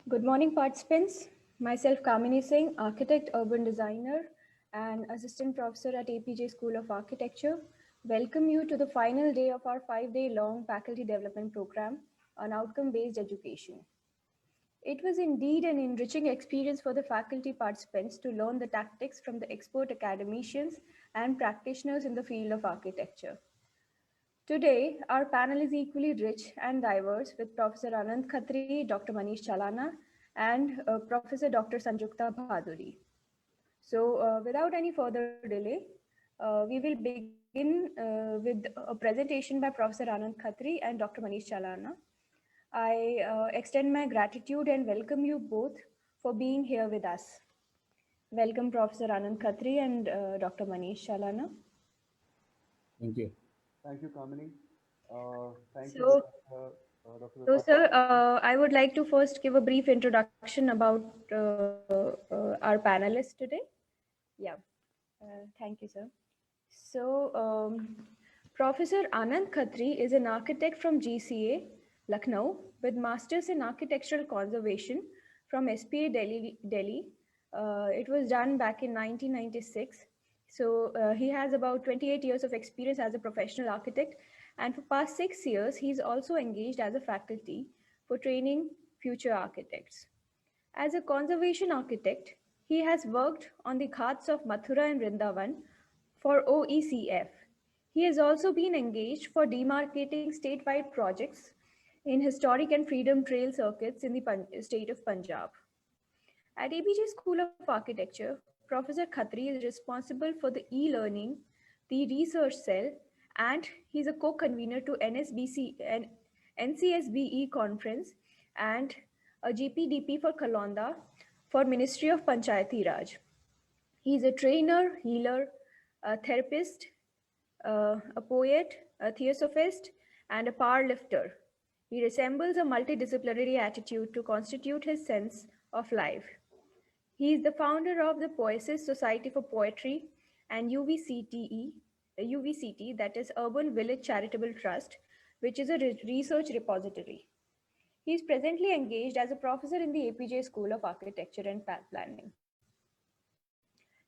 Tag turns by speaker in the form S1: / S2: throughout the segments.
S1: Good morning, participants. Myself, Kamini Singh, architect, urban designer, and assistant professor at Apeejay School of Architecture, welcome you to the final day of our 5-day long faculty development program on outcome-based education. It was indeed an enriching experience for the faculty participants to learn the tactics from the expert academicians and practitioners in the field of architecture. Today, our panel is equally rich and diverse with Professor Anand Khatri, Dr. Manish Chalana, and Professor Dr. Sanjukta Bhaduri. So, without any further delay, we will begin with a presentation by Professor Anand Khatri and Dr. Manish Chalana. I extend my gratitude and welcome you both for being here with us. Welcome, Professor Anand Khatri and Dr. Manish Chalana.
S2: Thank you.
S3: Thank you, Kamini. Thank you,
S1: So,
S3: Dr.
S1: So,
S3: Vikas.
S1: sir, I would like to first give a brief introduction about our panelists today. Yeah, thank you, sir. So, Professor Anand Khatri is an architect from GCA, Lucknow, with Masters in Architectural Conservation from SPA Delhi. It was done back in 1996. So, he has about 28 years of experience as a professional architect, and for past 6 years, he's also engaged as a faculty for training future architects. As a conservation architect, he has worked on the Ghats of Mathura and Vrindavan for OECF. He has also been engaged for demarcating statewide projects in historic and freedom trail circuits in the state of Punjab. At APJ School of Architecture, Professor Khatri is responsible for the e-learning, the research cell, and he's a co-convener to NCSBE conference and a GPDP for Kalonda for Ministry of Panchayati Raj. He's a trainer, healer, a therapist, a poet, a theosophist, and a power lifter. He resembles a multi-disciplinary attitude to constitute his sense of life. He is the founder of the Poiesis Society for Poetry and UVCT, that is Urban Village Charitable Trust, which is a research repository. He is presently engaged as a professor in the APJ School of Architecture and Planning.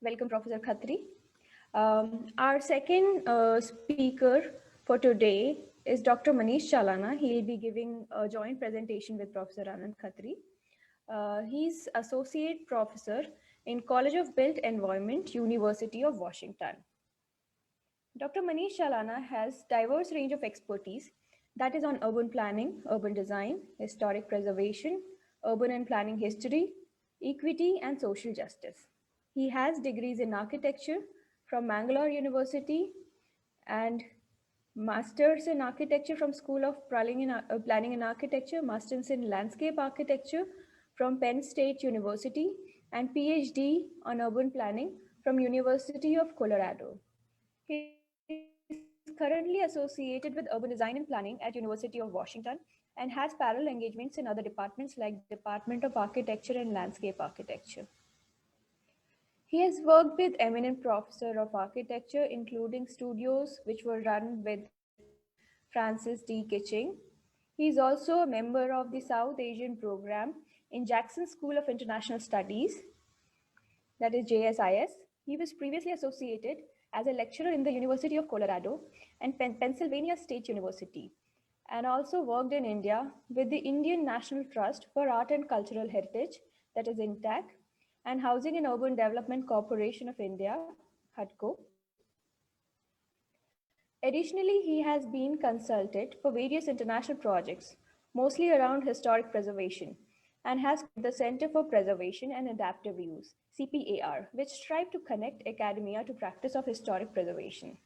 S1: Welcome, Professor Khatri. Our second speaker for today is Dr. Manish Chalana. He'll be giving a joint presentation with Professor Anand Khatri. He's Associate Professor in College of Built Environment, University of Washington. Dr. Manish Chalana has diverse range of expertise that is on urban planning, urban design, historic preservation, urban and planning history, equity, and social justice. He has degrees in architecture from Mangalore University and Masters in Architecture from School of Planning and Architecture, Masters in Landscape Architecture from Penn State University, and PhD on Urban Planning from University of Colorado. He is currently associated with urban design and planning at University of Washington and has parallel engagements in other departments like Department of Architecture and Landscape Architecture. He has worked with eminent professor of architecture, including studios which were run with Francis D. Kitching. He is also a member of the South Asian program in Jackson School of International Studies, that is JSIS. He was previously associated as a lecturer in the University of Colorado and Pennsylvania State University, and also worked in India with the Indian National Trust for Art and Cultural Heritage, that is INTAC, and Housing and Urban Development Corporation of India, HUDCO. Additionally, he has been consulted for various international projects, mostly around historic preservation, and has the Center for Preservation and Adaptive Use, CPAR, which strive to connect academia to practice of historic preservation.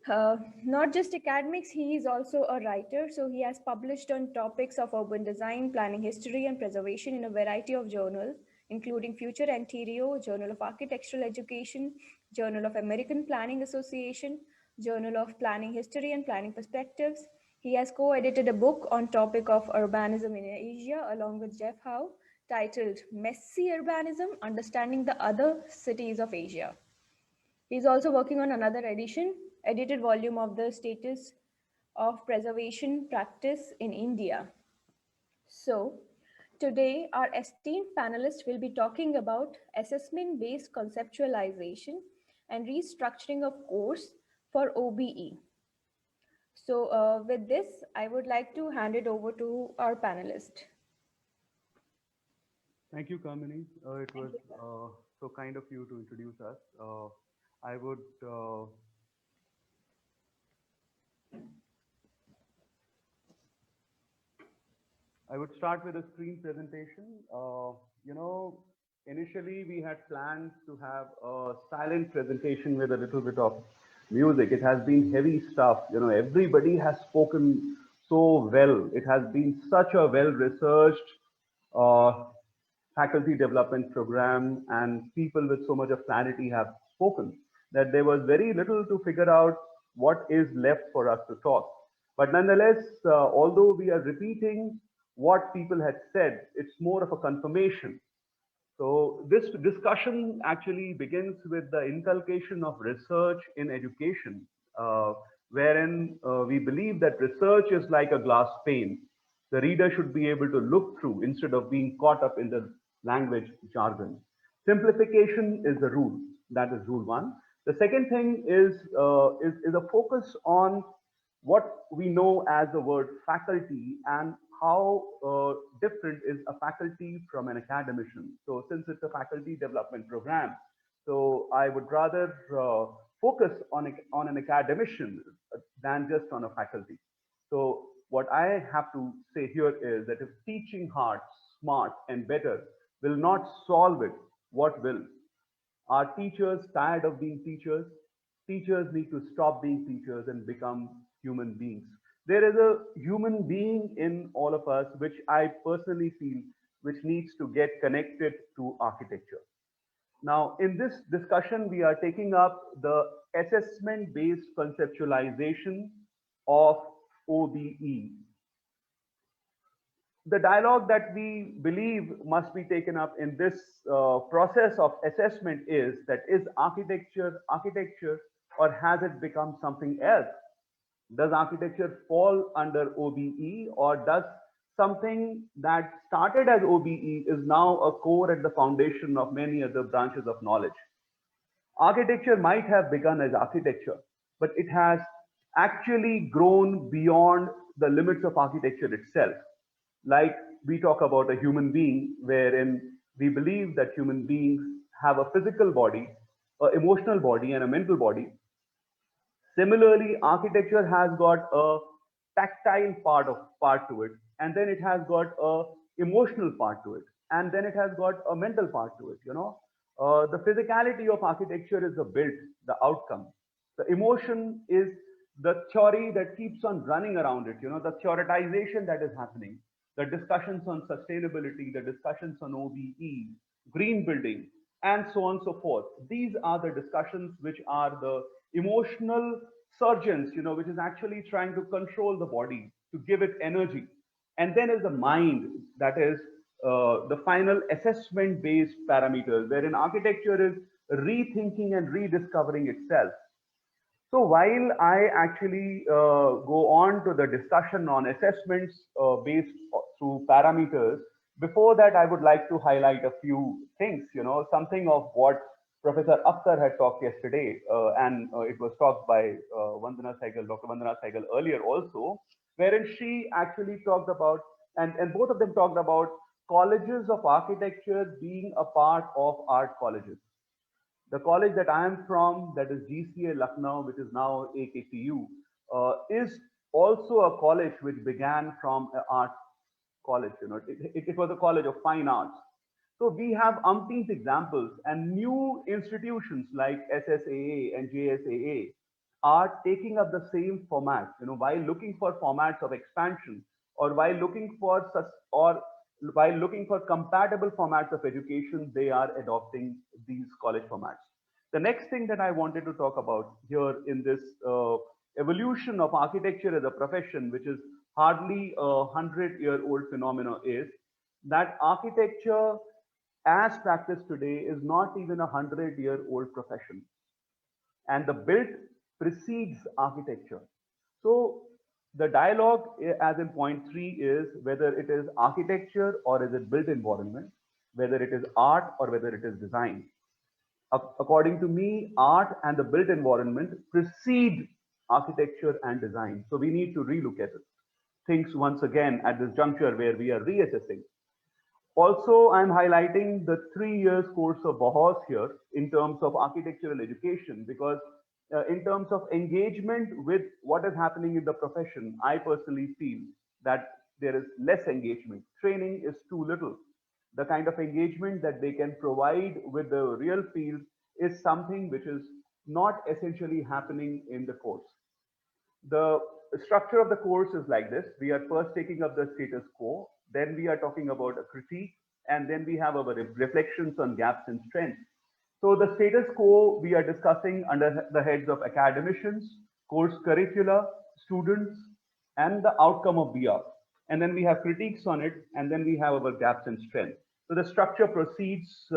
S1: Not just academics, he is also a writer. So he has published on topics of urban design, planning history, and preservation in a variety of journals, including Future Ontario, Journal of Architectural Education, Journal of American Planning Association, Journal of Planning History and Planning Perspectives. He has co-edited a book on topic of urbanism in Asia along with Jeff Howe, titled Messy Urbanism, Understanding the Other Cities of Asia. He's also working on another edited volume of the Status of Preservation Practice in India. So, today our esteemed panelists will be talking about assessment-based conceptualization and restructuring of course for OBE. So with this, I would like to hand it over to our panelist.
S3: Thank you, Kamini. It
S1: Thank
S3: was
S1: you, sir.
S3: so kind of you to introduce us. I would I would start with a screen presentation. You know, initially we had plans to have a silent presentation with a little bit of music. It has been heavy stuff. You know, everybody has spoken so well. It has been such a well-researched uh, faculty development program, and people with so much of clarity have spoken that there was very little to figure out what is left for us to talk. But nonetheless, although we are repeating what people had said, it's more of a confirmation. So this discussion actually begins with the inculcation of research in education, wherein we believe that research is like a glass pane. The reader should be able to look through instead of being caught up in the language jargon. Simplification is the rule. That is rule one. The second thing is a focus on what we know as the word faculty and how different is a faculty from an academician. So since it's a faculty development program, so I would rather focus on an academician than just on a faculty. So what I have to say here is that if teaching hard, smart, and better will not solve it, what will? Are teachers tired of being teachers? Teachers need to stop being teachers and become human beings. There is a human being in all of us, which I personally feel, which needs to get connected to architecture. Now, in this discussion, we are taking up the assessment-based conceptualization of OBE. The dialogue that we believe must be taken up in this process of assessment is architecture architecture, or has it become something else? Does architecture fall under OBE, or does something that started as OBE is now a core at the foundation of many other branches of knowledge? Architecture might have begun as architecture, but it has actually grown beyond the limits of architecture itself. Like we talk about a human being, wherein we believe that human beings have a physical body, an emotional body, and a mental body. Similarly, architecture has got a tactile part to it, and then it has got a emotional part to it, and then it has got a mental part to it. The physicality of architecture is the build, the outcome. The emotion is the theory that keeps on running around it. The theoretization that is happening, the discussions on sustainability, the discussions on OBE, green building, and so on and so forth. These are the discussions which are the emotional surgeons, which is actually trying to control the body, to give it energy. And then is the mind, that is the final assessment based parameters, wherein architecture is rethinking and rediscovering itself. So while I actually go on to the discussion on assessments based through parameters, before that I would like to highlight a few things, something of what Professor Akhtar had talked yesterday, and it was talked by Dr. Vandana Saigal earlier also, wherein she actually talked about, and both of them talked about colleges of architecture being a part of art colleges. The college that I am from, that is GCA Lucknow, which is now AKTU, is also a college which began from an art college. It was a college of fine arts. So we have umpteen examples, and new institutions like SSAA and JSAA are taking up the same format. While looking for formats of expansion, or while looking for compatible formats of education, they are adopting these college formats. The next thing that I wanted to talk about here in this evolution of architecture as a profession, which is hardly a 100-year-old phenomena, is that architecture as practiced today is not even a 100-year-old profession, and the built precedes architecture. So The dialogue, as in point 3, is whether it is architecture or is it built environment, whether it is art or whether it is design. According to me, art and the built environment precede architecture and design. So we need to relook at it. Things once again at this juncture where we are reassessing. Also, I'm highlighting the 3 years course of Bahos here in terms of architectural education, because in terms of engagement with what is happening in the profession, I personally feel that there is less engagement. Training is too little. The kind of engagement that they can provide with the real field is something which is not essentially happening in the course. The structure of the course is like this. We are first taking up the status quo, then we are talking about a critique, and then we have our reflections on gaps and strengths. So the status quo we are discussing under the heads of academicians, course curricula, students, and the outcome of BR. And then we have critiques on it, and then we have our gaps and strengths. So the structure proceeds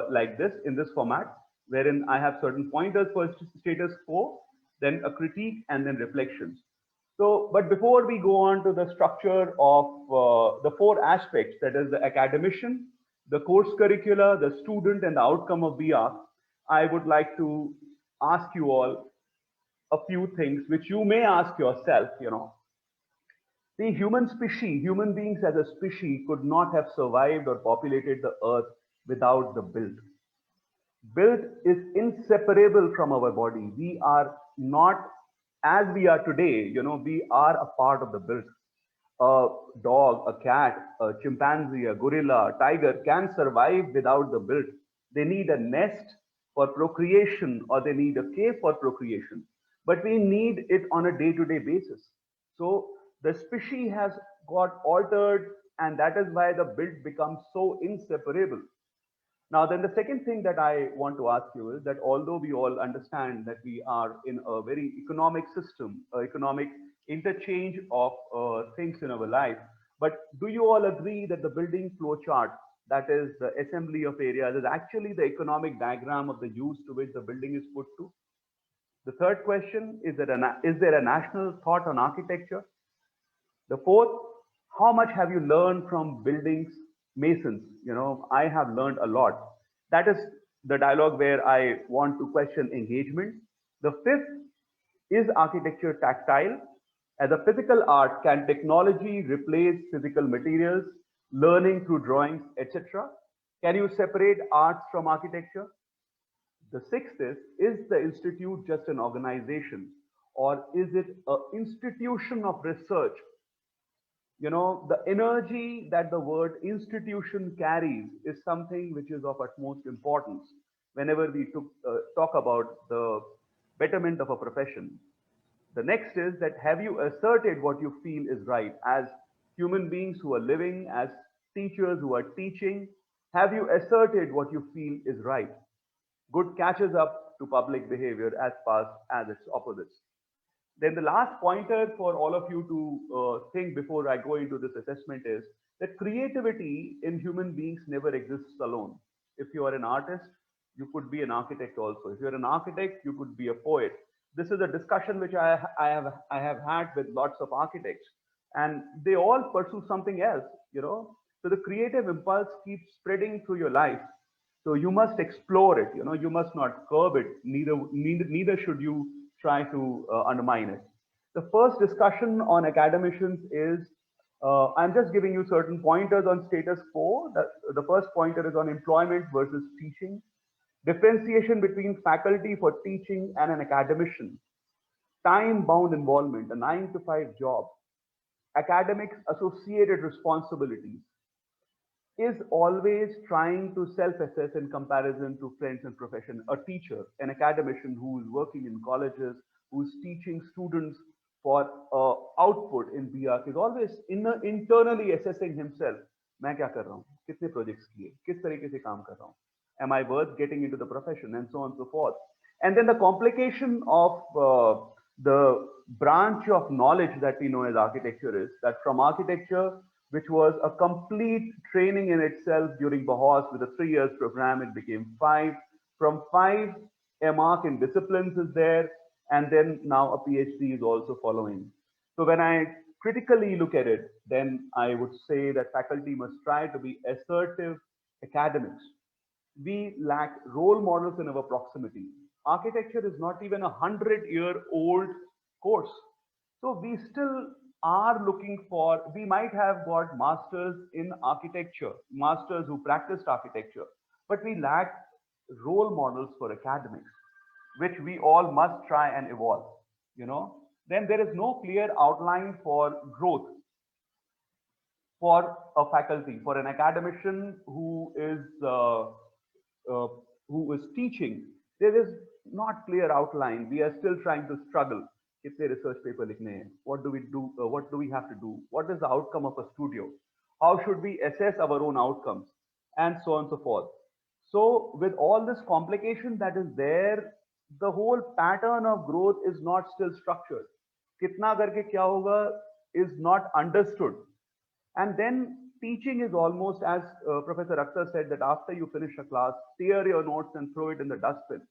S3: like this in this format, wherein I have certain pointers for status quo, then a critique, and then reflections. So, but before we go on to the structure of the 4 aspects, that is the academician, the course curricula, the student, and the outcome of BR, I would like to ask you all a few things which you may ask yourself, The human species, human beings as a species could not have survived or populated the earth without the built. Built is inseparable from our body. We are not as we are today, we are a part of the built. A dog, a cat, a chimpanzee, a gorilla, a tiger can survive without the built. They need a nest for procreation or they need a cave for procreation. But we need it on a day-to-day basis. So the species has got altered, and that is why the built becomes so inseparable. Now, then the second thing that I want to ask you is that although we all understand that we are in a very economic system, economic interchange of things in our life, but do you all agree that the building flow chart, that is the assembly of areas, is actually the economic diagram of the use to which the building is put to? The third question is that is there a national thought on architecture? The fourth, how much have you learned from buildings masons? I have learned a lot. That is the dialogue where I want to question engagement. The fifth, is architecture tactile? As a physical art, can technology replace physical materials, learning through drawings, etc.? Can you separate arts from architecture? The sixth is the institute just an organization, or is it an institution of research? The energy that the word institution carries is something which is of utmost importance whenever we talk about the betterment of a profession. The next is that have you asserted what you feel is right as human beings who are living, as teachers who are teaching? Have you asserted what you feel is right? Good catches up to public behavior as fast as its opposites. Then the last pointer for all of you to think before I go into this assessment is that creativity in human beings never exists alone. If you are an artist, you could be an architect also. If you're an architect, you could be a poet. This is a discussion which I have had with lots of architects, and they all pursue something else, So the creative impulse keeps spreading through your life. So you must explore it, you must not curb it, neither should you try to undermine it. The first discussion on academicians is, I'm just giving you certain pointers on status quo. The first pointer is on employment versus teaching, differentiation between faculty for teaching and an academician, time-bound involvement, a 9-to-5 job, academics associated responsibilities, is always trying to self-assess in comparison to friends and profession. A teacher, an academician who is working in colleges, who is teaching students for output in BR, is always internally assessing himself. मैं क्या कर रहा हूँ? कितने projects किए? किस तरीके से काम कर रहा हूँ? Am I worth getting into the profession? And so on and so forth. And then the complication of the branch of knowledge that we know as architecture is that from architecture, which was a complete training in itself during Bahos with a 3 years program, it became 5. From 5, a mark in disciplines is there, and then now a PhD is also following. So when I critically look at it, then I would say that faculty must try to be assertive academics. We lack role models in our proximity. Architecture is not even 100-year-old course. So we still are looking for, we might have got masters in architecture, masters who practiced architecture, but we lack role models for academics, which we all must try and evolve, you know. Then there is no clear outline for growth for a faculty, for an academician uh, who is teaching. There is not clear outline. We are still trying to struggle. कितने research paper लिखने हैं? What do we do? What do we have to do? What is the outcome of a studio? How should we assess our own outcomes? And so on and so forth. So with all this complication that is there, the whole pattern of growth is not still structured. कितना करके क्या होगा is not understood. And then teaching is almost as Professor Akhtar said, that after you finish a class, tear your notes and throw it in the dustbin.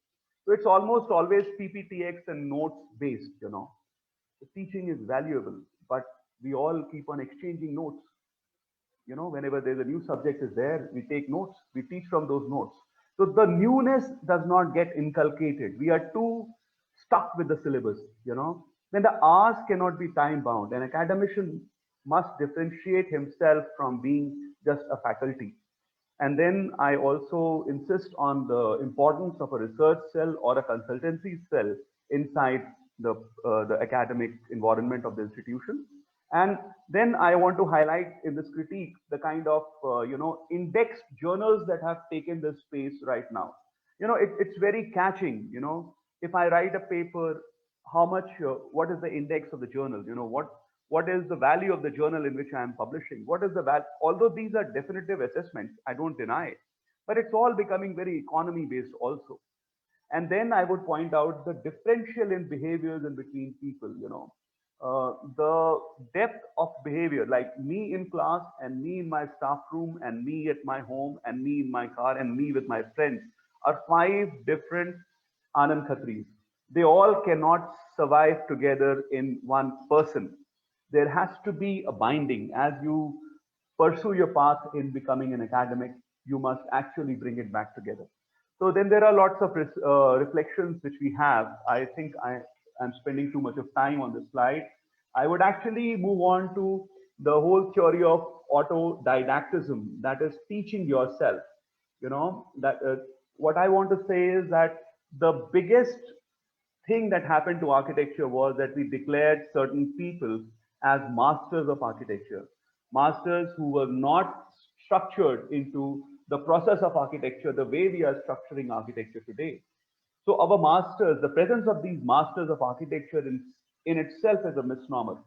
S3: So it's almost always PPTX and notes based, you know. The teaching is valuable, but we all keep on exchanging notes. You know, whenever there's a new subject is there, we take notes, we teach from those notes. So the newness does not get inculcated. We are too stuck with the syllabus, you know. Then the hours cannot be time bound. An academician must differentiate himself from being just a faculty. And then I also insist on the importance of a research cell or a consultancy cell inside the academic environment of the institution. And then I want to highlight in this critique the kind of indexed journals that have taken this space right now. You know, it's very catching. You know, if I write a paper, how much, what is the index of the journal? You know, what is the value of the journal in which I am publishing? What is the value? Although these are definitive assessments, I don't deny it, but it's all becoming very economy based also. And then I would point out the differential in behaviors in between people, you know. The depth of behavior, like me in class and me in my staff room and me at my home and me in my car and me with my friends, are 5 different Anand Khatris. They all cannot survive together in one person. There has to be a binding. As you pursue your path in becoming an academic, you must actually bring it back together. So then there are lots of reflections which we have. I think I am spending too much of time on this slide. I would actually move on to the whole theory of autodidactism, that is teaching yourself. You know, that what I want to say is that the biggest thing that happened to architecture was that we declared certain people as masters of architecture, masters who were not structured into the process of architecture the way we are structuring architecture today. So our masters, the presence of these masters of architecture in itself is a misnomer.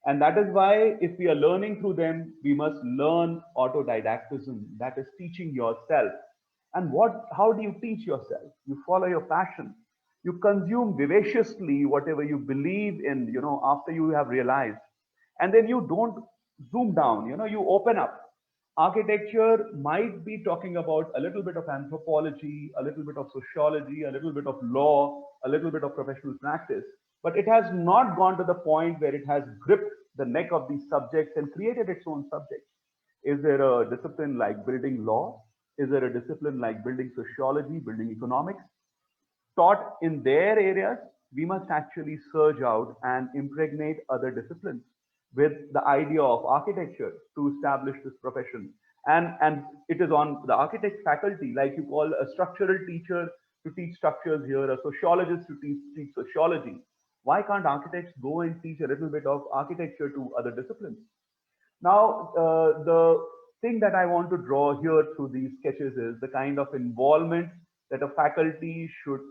S3: And that is why if we are learning through them, we must learn autodidactism, that is teaching yourself. And how do you teach yourself? You follow your passion. You consume vivaciously whatever you believe in, you know, after you have realized. And then you don't zoom down, you know, you open up. Architecture might be talking about a little bit of anthropology, a little bit of sociology, a little bit of law, a little bit of professional practice, but it has not gone to the point where it has gripped the neck of these subjects and created its own subjects. Is there a discipline like building law? Is there a discipline like building sociology, building economics? Taught in their areas, we must actually surge out and impregnate other disciplines with the idea of architecture to establish this profession. And it is on the architect faculty, like you call a structural teacher to teach structures here, a sociologist to teach sociology. Why can't architects go and teach a little bit of architecture to other disciplines? Now, the thing that I want to draw here through these sketches is the kind of involvement that a faculty should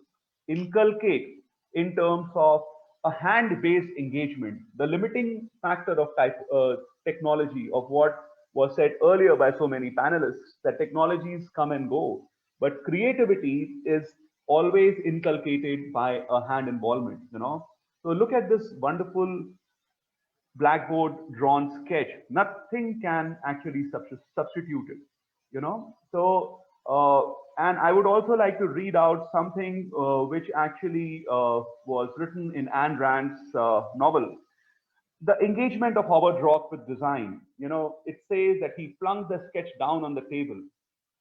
S3: inculcate in terms of a hand-based engagement. The limiting factor of technology, of what was said earlier by so many panelists, that technologies come and go, but creativity is always inculcated by a hand involvement, you know. So look at this wonderful blackboard drawn sketch. Nothing can actually substitute it, you know. So and I would also like to read out something which actually was written in Ayn Rand's novel. The engagement of Howard Rock with design, it says that he flung the sketch down on the table.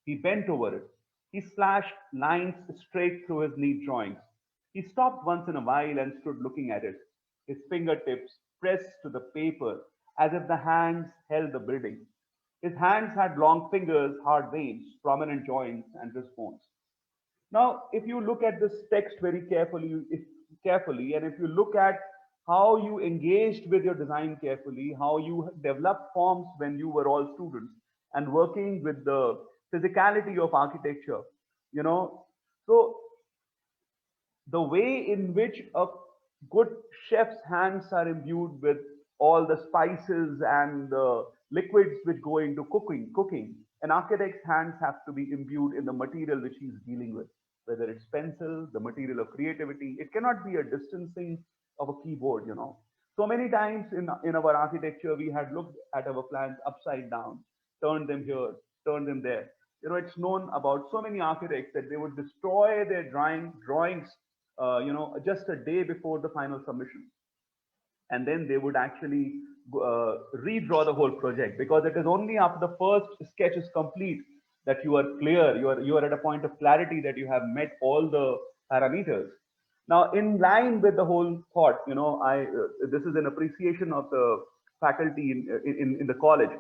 S3: He bent over it. He slashed lines straight through his neat drawings. He stopped once in a while and stood looking at it, his fingertips pressed to the paper as if the hands held the building. His hands had long fingers, hard veins, prominent joints, and wrist bones. Now, if you look at this text very carefully, and if you look at how you engaged with your design carefully, how you developed forms when you were all students, and working with the physicality of architecture, you know, so the way in which a good chef's hands are imbued with all the spices and the liquids which go into cooking, an architect's hands have to be imbued in the material which he's dealing with, whether it's pencil, the material of creativity. It cannot be a distancing of a keyboard. So many times in our architecture, we had looked at our plans upside down, turned them here, turned them there. It's known about so many architects that they would destroy their drawings just a day before the final submission. And then they would actually redraw the whole project, because it is only after the first sketch is complete that you are clear, you are at a point of clarity that you have met all the parameters. Now, in line with the whole thought, this is an appreciation of the faculty in the college.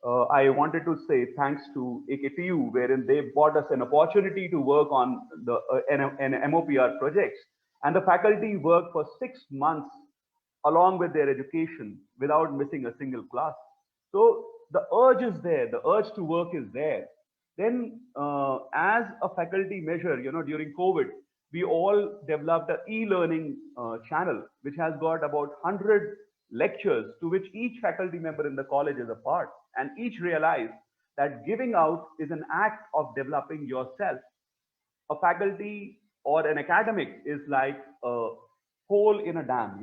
S3: I wanted to say thanks to AKTU, wherein they brought us an opportunity to work on the an MOPR projects. And the faculty worked for 6 months along with their education without missing a single class. So the urge is there, the urge to work is there. Then, as a faculty measure, during COVID, we all developed an e-learning channel, which has got about 100 lectures to which each faculty member in the college is a part. And each realized that giving out is an act of developing yourself. A faculty or an academic is like a hole in a dam.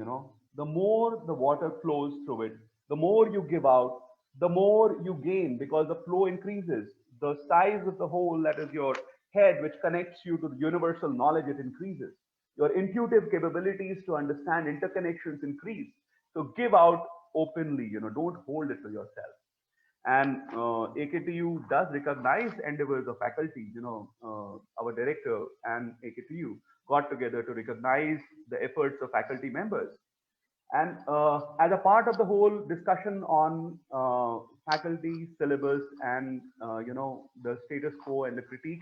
S3: The more the water flows through it, the more you give out, the more you gain, because the flow increases. The size of the hole, that is your head, which connects you to the universal knowledge, it increases. Your intuitive capabilities to understand interconnections increase. So give out openly, don't hold it to yourself. And AKTU does recognize endeavors of faculty. Our director and AKTU got together to recognize the efforts of faculty members. And as a part of the whole discussion on faculty, syllabus, and the status quo and the critique,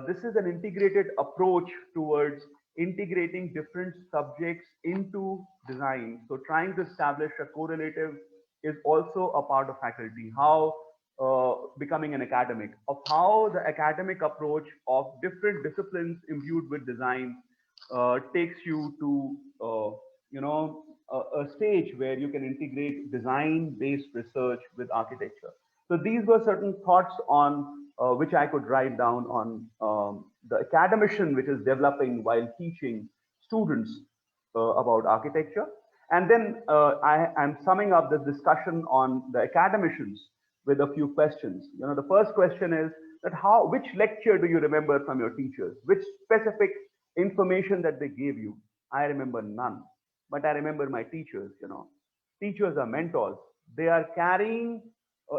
S3: this is an integrated approach towards integrating different subjects into design. So trying to establish a correlative is also a part of faculty. How becoming an academic, of how the academic approach of different disciplines imbued with design takes you to a stage where you can integrate design-based research with architecture. So these were certain thoughts on which I could write down on the academician which is developing while teaching students about architecture. And then I am summing up this discussion on the academicians with a few questions. The first question is that which lecture do you remember from your teachers? Which specific information that they gave you? I remember none. But I remember my teachers. Teachers are mentors. They are carrying.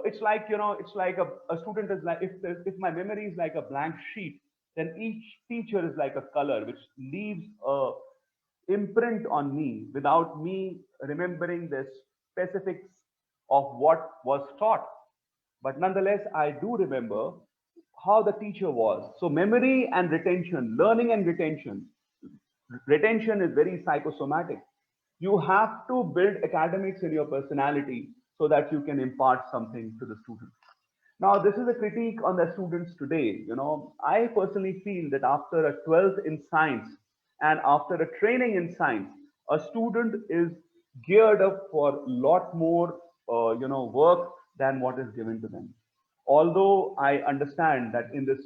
S3: It's like a student is like, if my memory is like a blank sheet, then each teacher is like a color which leaves a imprint on me without me remembering the specifics of what was taught. But nonetheless, I do remember how the teacher was. So memory and retention, learning and retention. Retention is very psychosomatic. You have to build academics in your personality so that you can impart something to the students. Now, this is a critique on the students today. I personally feel that after a 12th in science and after a training in science, a student is geared up for a lot more, work than what is given to them. Although I understand that in this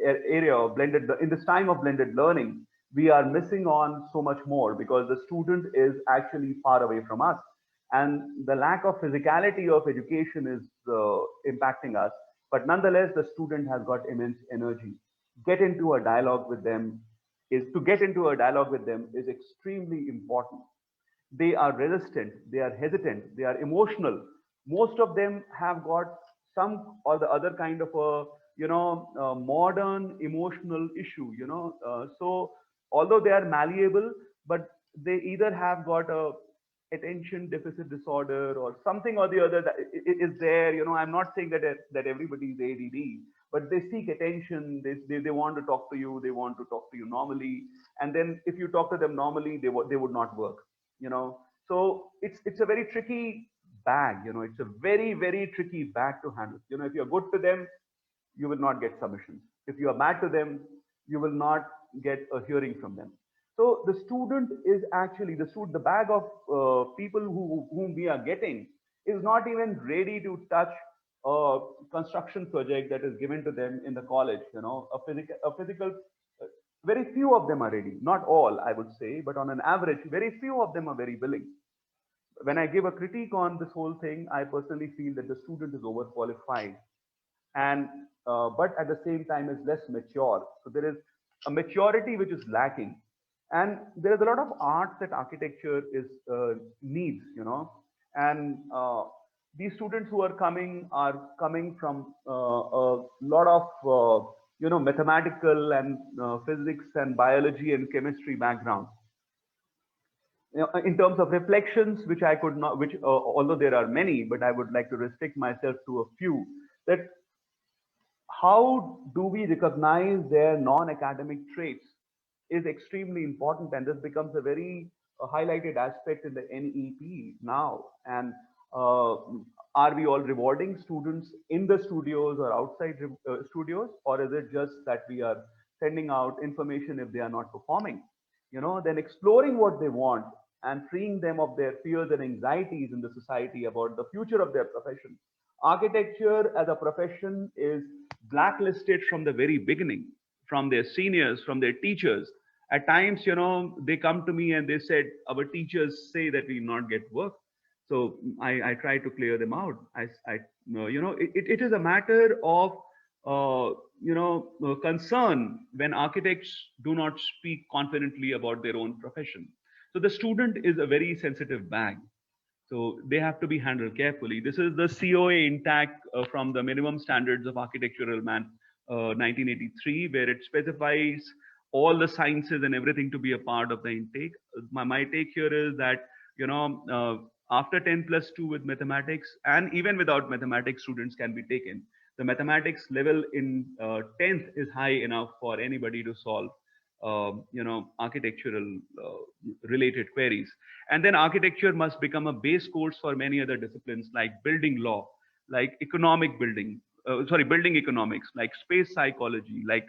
S3: area of in this time of blended learning, we are missing on so much more because the student is actually far away from us. And the lack of physicality of education is impacting us. But nonetheless, the student has got immense energy. Get into a dialogue with them is extremely important. they are resistant, they are hesitant, they are emotional. Most of them have got some or the other kind of a, modern emotional issue, so although they are malleable, but they either have got a attention deficit disorder or something or the other that is there. I'm not saying that everybody is ADD, but they seek attention. They want to talk to you. They want to talk to you normally. And then if you talk to them normally, they would not work. So it's a very tricky bag. It's a very, very tricky bag to handle. If you're good to them, you will not get submissions. If you are bad to them, you will not get a hearing from them. So the student is actually the bag of people whom we are getting is not even ready to touch a construction project that is given to them in the college. A physical. Very few of them are ready. Not all, I would say, but on an average, very few of them are very willing. When I give a critique on this whole thing, I personally feel that the student is overqualified and but at the same time is less mature. So there is a maturity which is lacking, and there is a lot of art that architecture is needs, and these students who are coming from a lot of mathematical and physics and biology and chemistry background. In terms of reflections, which I could not, which although there are many, but I would like to restrict myself to a few. That how do we recognize their non-academic traits is extremely important, and this becomes a very highlighted aspect in the NEP now. And are we all rewarding students in the studios or outside studios, or is it just that we are sending out information if they are not performing? Then exploring what they want and freeing them of their fears and anxieties in the society about the future of their profession. Architecture as a profession is blacklisted from the very beginning, from their seniors, from their teachers. At times, they come to me and they said, our teachers say that we not get work. So I try to clear them out. It is a matter of concern when architects do not speak confidently about their own profession. So the student is a very sensitive bag. So they have to be handled carefully. This is the COA intact from the minimum standards of architectural 1983, where it specifies all the sciences and everything to be a part of the intake. My take here is that, after 10+2 with mathematics, and even without mathematics, students can be taken. The mathematics level in 10th is high enough for anybody to solve architectural related queries. And then architecture must become a base course for many other disciplines like building law, like building economics, like space psychology, like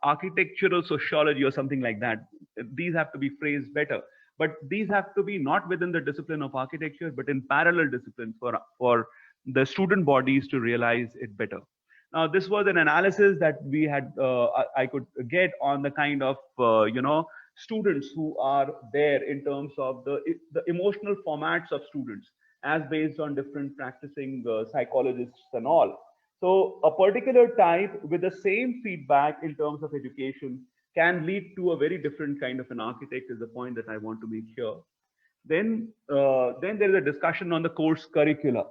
S3: architectural sociology or something like that. These have to be phrased better. But these have to be not within the discipline of architecture, but in parallel disciplines for the student bodies to realize it better. Now, this was an analysis that we had, I could get on the kind of, students who are there in terms of the emotional formats of students as based on different practicing psychologists and all. So a particular type with the same feedback in terms of education can lead to a very different kind of an architect is the point that I want to make here. Then there is a discussion on the course curricula,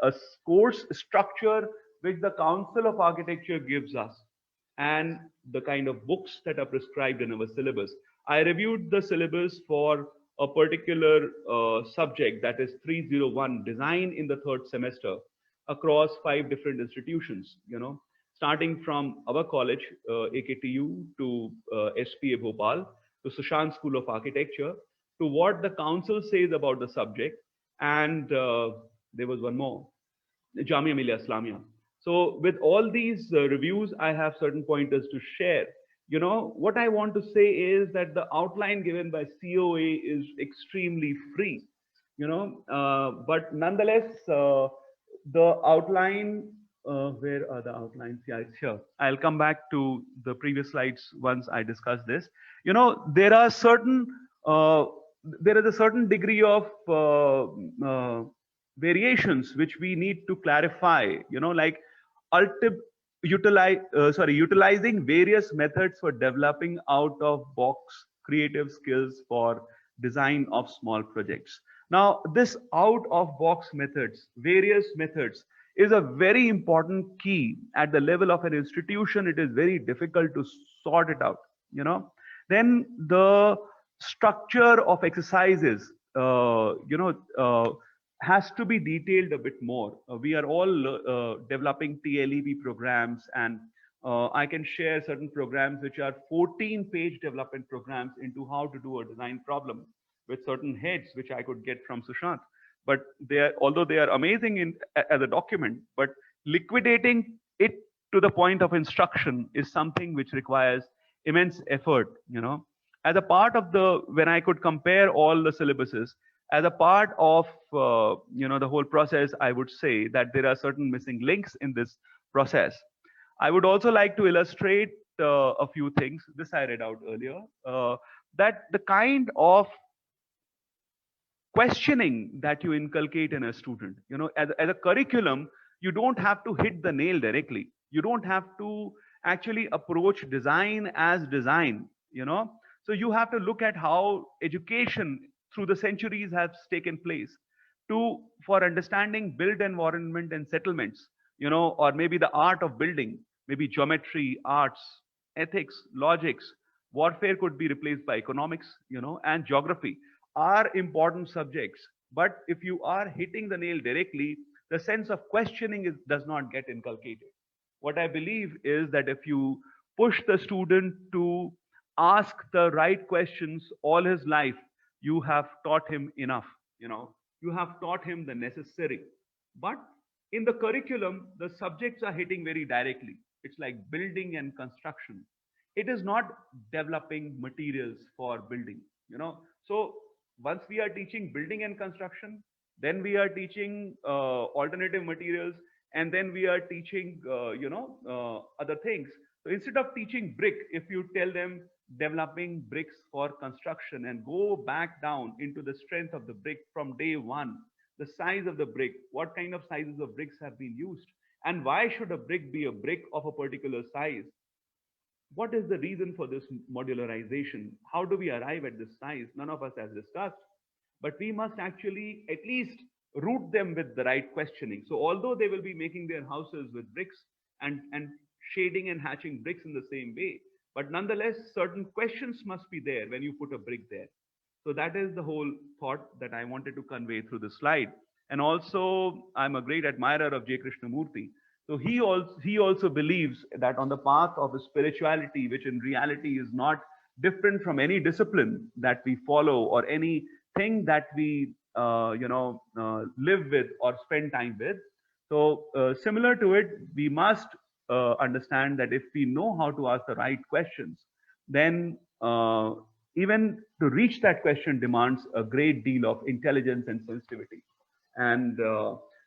S3: a course structure which the Council of Architecture gives us, and the kind of books that are prescribed in our syllabus. I reviewed the syllabus for a particular subject, that is 301, design in the third semester, across 5 different institutions, starting from our college, AKTU, to SPA Bhopal, to Sushant School of Architecture, to what the council says about the subject, and there was one more, Jamia Millia Islamia. So with all these reviews, I have certain pointers to share. What I want to say is that the outline given by COA is extremely free, but nonetheless, the outline, where are the outlines? Yeah, it's here. I'll come back to the previous slides once I discuss this. There are certain, there is a certain degree of variations which we need to clarify, like utilizing various methods for developing out of box creative skills for design of small projects. Now, this out of box methods, various methods, is a very important key. At the level of an institution, it is very difficult to sort it out, you know. Then the structure of exercises, has to be detailed a bit more. We are all developing TLEP programs, and I can share certain programs which are 14-page development programs into how to do a design problem with certain heads, which I could get from Sushant. But they are, although they are amazing as a document, but liquidating it to the point of instruction is something which requires immense effort. You know, as a part of the, when I could compare all the syllabuses, as a part of the whole process, I would say that there are certain missing links in this process. I would also like to illustrate a few things. This I read out earlier. That the kind of questioning that you inculcate in a student, as a curriculum, you don't have to hit the nail directly. You don't have to actually approach design as design, So you have to look at how education through the centuries has taken place for understanding built environment and settlements, or maybe the art of building, maybe geometry, arts, ethics, logics. Warfare could be replaced by economics, and geography are important subjects. But if you are hitting the nail directly, the sense of questioning does not get inculcated. What I believe is that if you push the student to ask the right questions all his life, you have taught him enough, you have taught him the necessary. But in the curriculum, the subjects are hitting very directly. It's like building and construction. It is not developing materials for building, So once we are teaching building and construction, then we are teaching alternative materials, and then we are teaching, other things. So instead of teaching brick, if you tell them developing bricks for construction and go back down into the strength of the brick from day one, the size of the brick, what kind of sizes of bricks have been used, and why should a brick be a brick of a particular size? What is the reason for this modularization? How do we arrive at this size? None of us has discussed, but we must actually at least root them with the right questioning. So although they will be making their houses with bricks and shading and hatching bricks in the same way, but nonetheless, certain questions must be there when you put a brick there. So that is the whole thought that I wanted to convey through the slide. And also, I'm a great admirer of J. Krishnamurti. So he also believes that on the path of spirituality, which in reality is not different from any discipline that we follow or anything that we live with or spend time with. So similar to it, we must understand that if we know how to ask the right questions, then even to reach that question demands a great deal of intelligence and sensitivity. And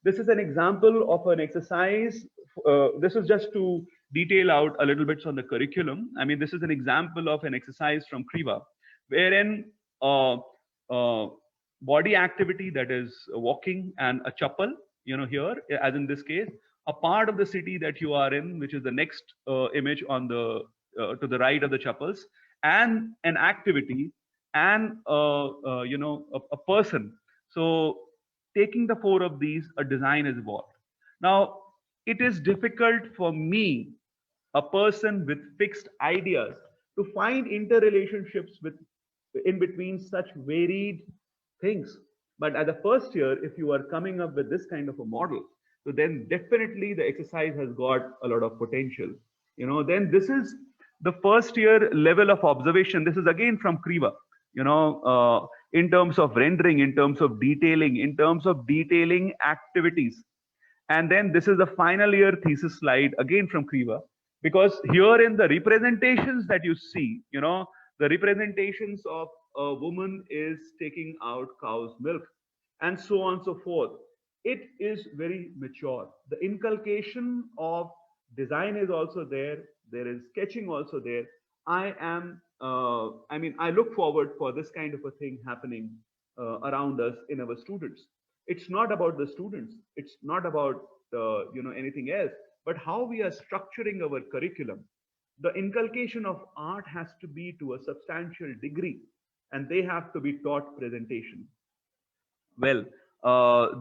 S3: this is an example of an exercise. This is just to detail out a little bit on the curriculum. I mean, this is an example of an exercise from Kriva, wherein body activity, that is walking, and a chapel, here, as in this case, a part of the city that you are in, which is the next image on the to the right of the chapels, and an activity, and a person. So taking the four of these, a design is evolved. Now, it is difficult for me, a person with fixed ideas, to find interrelationships in between such varied things. But at the first year, if you are coming up with this kind of a model, so then definitely the exercise has got a lot of potential. Then this is the first year level of observation. This is again from Kriva, in terms of rendering, in terms of detailing activities. And then this is the final year thesis slide again from Kriva, because here in the representations that you see, the representations of a woman is taking out cow's milk, and so on and so forth. It is very mature. The inculcation of design is also there. There is sketching also there. I look forward for this kind of a thing happening around us in our students. It's not about the students. It's not about anything else, but how we are structuring our curriculum. The inculcation of art has to be to a substantial degree, and they have to be taught presentation. Well,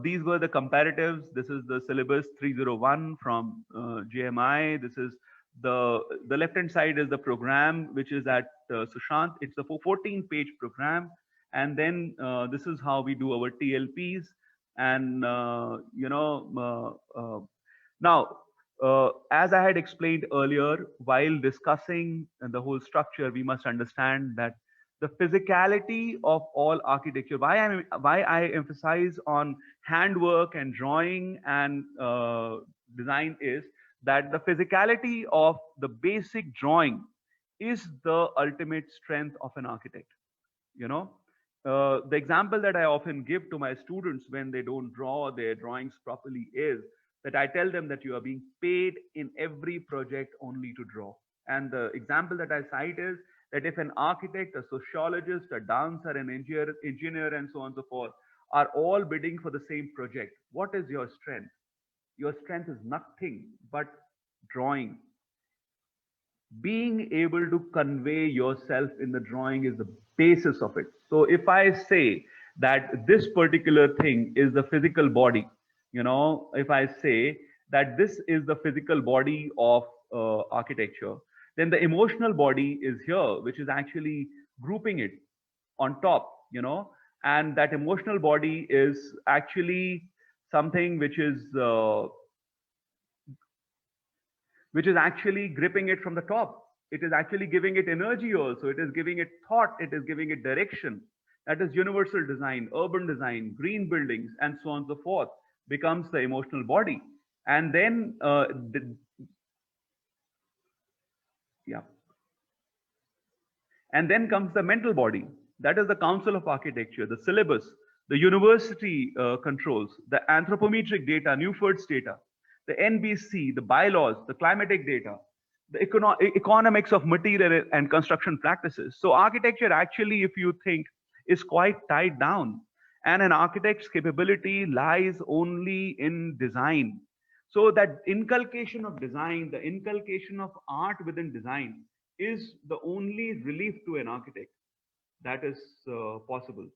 S3: these were the comparatives. This is the syllabus 301 from GMI. This is the left hand side is the program which is at Sushant. It's a 14-page program, and then this is how we do our TLPs. And now, as I had explained earlier, while discussing the whole structure, we must understand that the physicality of all architecture. Why I emphasize on handwork and drawing and design is that the physicality of the basic drawing is the ultimate strength of an architect. You know, the example that I often give to my students when they don't draw their drawings properly is that I tell them that you are being paid in every project only to draw. And the example that I cite is that if an architect, a sociologist, a dancer, an engineer, and so on and so forth are all bidding for the same project, what is your strength? Your strength is nothing but drawing. Being able to convey yourself in the drawing is the basis of it. So if I say that this particular thing is the physical body, if I say that this is the physical body of architecture, then the emotional body is here, which is actually grouping it on top, and that emotional body is actually something which is actually gripping it from the top. It is actually giving it energy also. It is giving it thought. It is giving it direction. That is universal design, urban design, green buildings, and so on and so forth becomes the emotional body. And then, and then comes the mental body. That is the Council of Architecture, the syllabus, the university controls, the anthropometric data, Newfort's data, the NBC, the bylaws, the climatic data, the economics of material and construction practices. So architecture actually, if you think, is quite tied down. And an architect's capability lies only in design. So that inculcation of design, the inculcation of art within design is the only relief to an architect that is possible.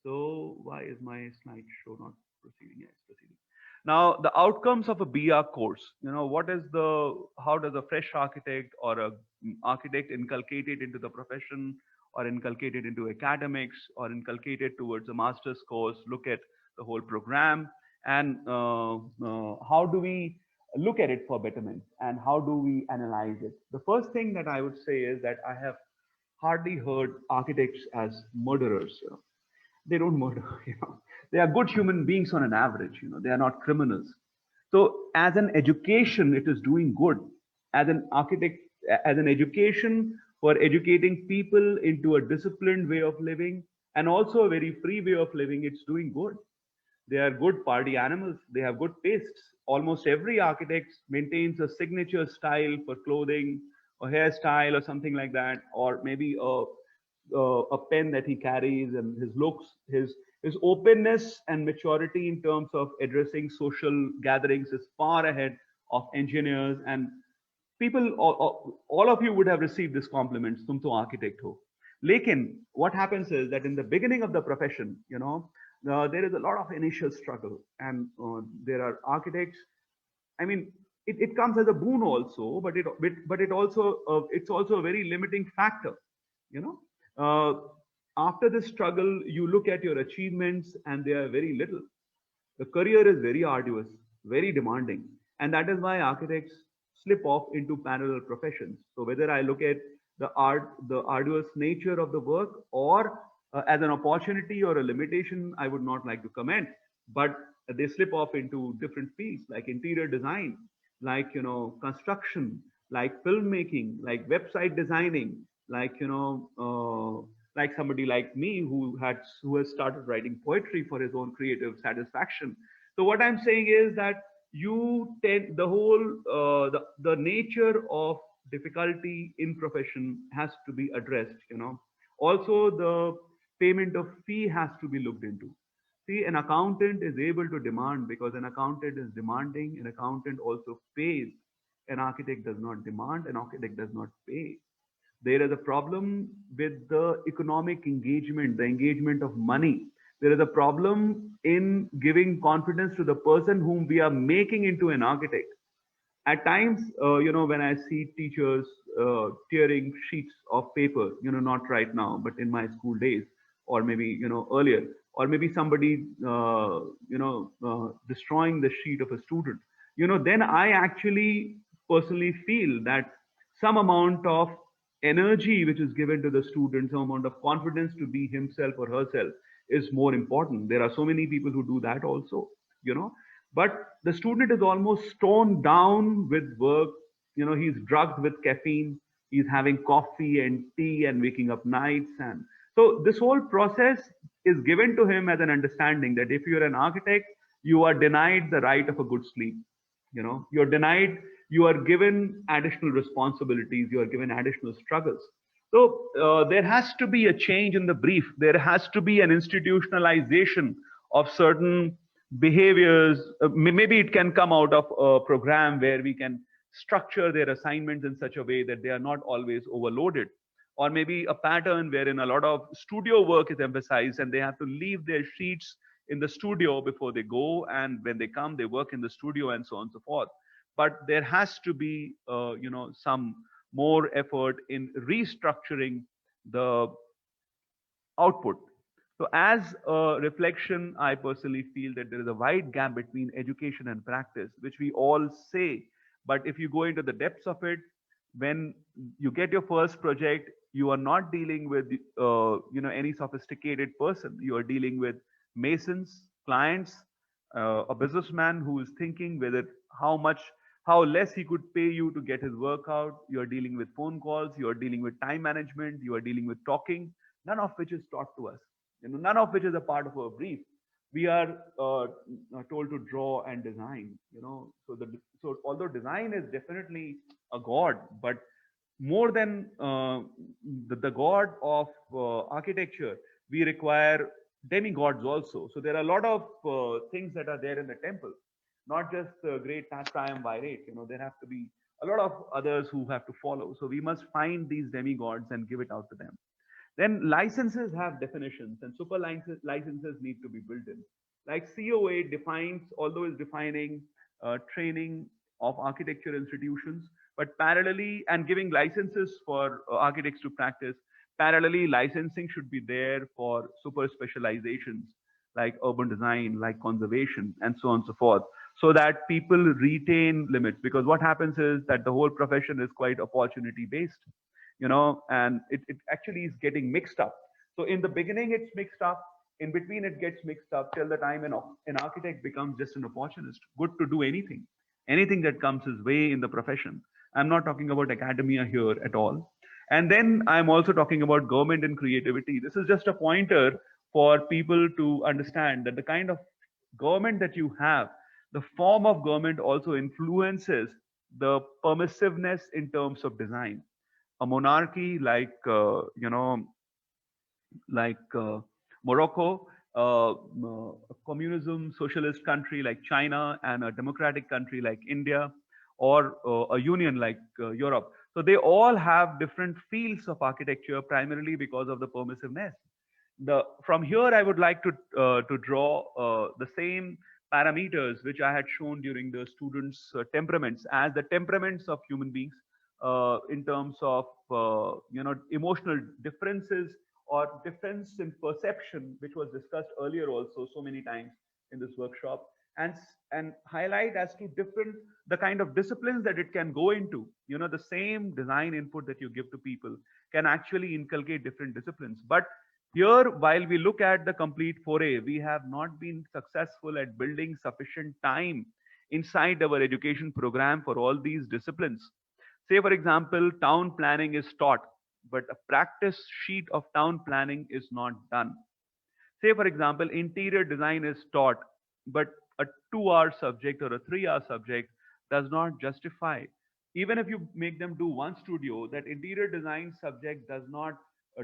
S3: So why is my slideshow not proceeding? Yes, proceeding. Now, the outcomes of a BR course, how does a fresh architect or a architect inculcate it into the profession or inculcate it into academics or inculcate it towards a master's course, look at the whole program, and how do we look at it for betterment and how do we analyze it? The first thing that I would say is that I have hardly heard architects as murderers. They don't murder. They are good human beings on an average. They are not criminals. So as an education, it is doing good. As an architect, as an education for educating people into a disciplined way of living and also a very free way of living, it's doing good. They are good party animals. They have good tastes. Almost every architect maintains a signature style for clothing or hairstyle or something like that, or maybe a pen that he carries, and his looks, his openness and maturity in terms of addressing social gatherings is far ahead of engineers. And people, all of you would have received this compliment, tum to architect ho. Lekin, what happens is that in the beginning of the profession, there is a lot of initial struggle, and there are architects. I mean, it comes as a boon also, but it's also a very limiting factor. After this struggle, you look at your achievements, and they are very little. The career is very arduous, very demanding, and that is why architects slip off into parallel professions. So whether I look at the arduous nature of the work, or as an opportunity or a limitation, I would not like to comment. But they slip off into different fields like interior design, like construction, like filmmaking, like website designing, like like somebody like me who has started writing poetry for his own creative satisfaction. So what I'm saying is that the whole the nature of difficulty in profession has to be addressed. Also the payment of fee has to be looked into. See, an accountant is able to demand because an accountant is demanding. An accountant also pays. An architect does not demand. An architect does not pay. There is a problem with the economic engagement, the engagement of money. There is a problem in giving confidence to the person whom we are making into an architect. At times, when I see teachers tearing sheets of paper, not right now, but in my school days, or maybe, earlier, or maybe somebody, destroying the sheet of a student, then I actually personally feel that some amount of energy which is given to the student, some amount of confidence to be himself or herself is more important. There are so many people who do that also, but the student is almost toned down with work. He's drugged with caffeine, he's having coffee and tea and waking up nights. And so this whole process is given to him as an understanding that if you're an architect, you are denied the right of a good sleep. You're denied, you are given additional responsibilities, you are given additional struggles. So there has to be a change in the brief. There has to be an institutionalization of certain behaviors. Maybe it can come out of a program where we can structure their assignments in such a way that they are not always overloaded, or maybe a pattern wherein a lot of studio work is emphasized and they have to leave their sheets in the studio before they go, and when they come they work in the studio, and so on and so forth. But there has to be some more effort in restructuring the output. So as a reflection, I personally feel that there is a wide gap between education and practice, which we all say. But if you go into the depths of it, when you get your first project, you are not dealing with any sophisticated person. You are dealing with masons, clients, a businessman who is thinking whether how much, how less he could pay you to get his work out. You are dealing with phone calls. You are dealing with time management. You are dealing with talking, none of which is taught to us. None of which is a part of our brief. We are told to draw and design. So although design is definitely a god, but more than the god of architecture, we require demigods also. So there are a lot of things that are there in the temple, not just the great triumvirate. There have to be a lot of others who have to follow. So we must find these demigods and give it out to them. Then licenses have definitions, and super licenses need to be built in. Like COA defines, although is defining training of architecture institutions, but parallelly, and giving licenses for architects to practice, parallelly licensing should be there for super specializations like urban design, like conservation, and so on and so forth, so that people retain limits. Because what happens is that the whole profession is quite opportunity based, and it actually is getting mixed up. So in the beginning, it's mixed up. In between, it gets mixed up till the time an architect becomes just an opportunist, good to do anything that comes his way in the profession. I'm not talking about academia here at all. And then I'm also talking about government and creativity. This is just a pointer for people to understand that the kind of government that you have, the form of government also influences the permissiveness in terms of design. A monarchy like Morocco, a communism socialist country like China, and a democratic country like India, or a union like Europe. So they all have different fields of architecture, primarily because of the permissiveness. From here, I would like to draw the same parameters which I had shown during the students' temperaments as the temperaments of human beings, in terms of emotional differences or difference in perception, which was discussed earlier also so many times in this workshop, and highlight as to different the kind of disciplines that it can go into. The same design input that you give to people can actually inculcate different disciplines. But here, while we look at the complete foray, we have not been successful at building sufficient time inside our education program for all these disciplines. Say, for example, town planning is taught, but a practice sheet of town planning is not done. Say, for example, interior design is taught, but a 2-hour subject or a 3-hour subject does not justify. Even if you make them do one studio, that interior design subject does not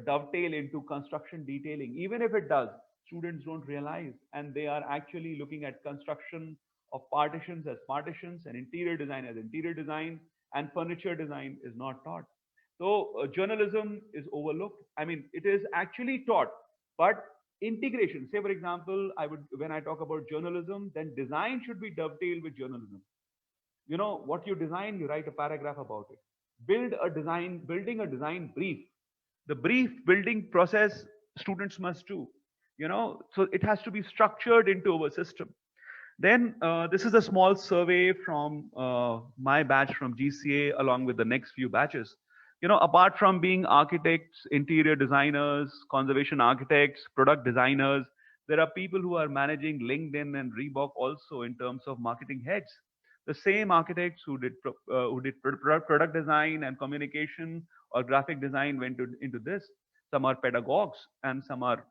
S3: dovetail into construction detailing. Even if it does, students don't realize, and they are actually looking at construction of partitions as partitions and interior design as interior design, and furniture design is not taught. So journalism is overlooked. I mean, it is actually taught, but integration. Say, for example, when I talk about journalism, then design should be dovetailed with journalism. You know, what you design, you write a paragraph about it. Building a design brief. The brief building process students must do. You know, so it has to be structured into our system. Then this is a small survey from my batch from GCA along with the next few batches. You know, apart from being architects, interior designers, conservation architects, product designers, there are people who are managing LinkedIn and Reebok also in terms of marketing heads. The same architects who did product design and communication or graphic design went into this. Some are pedagogues and some are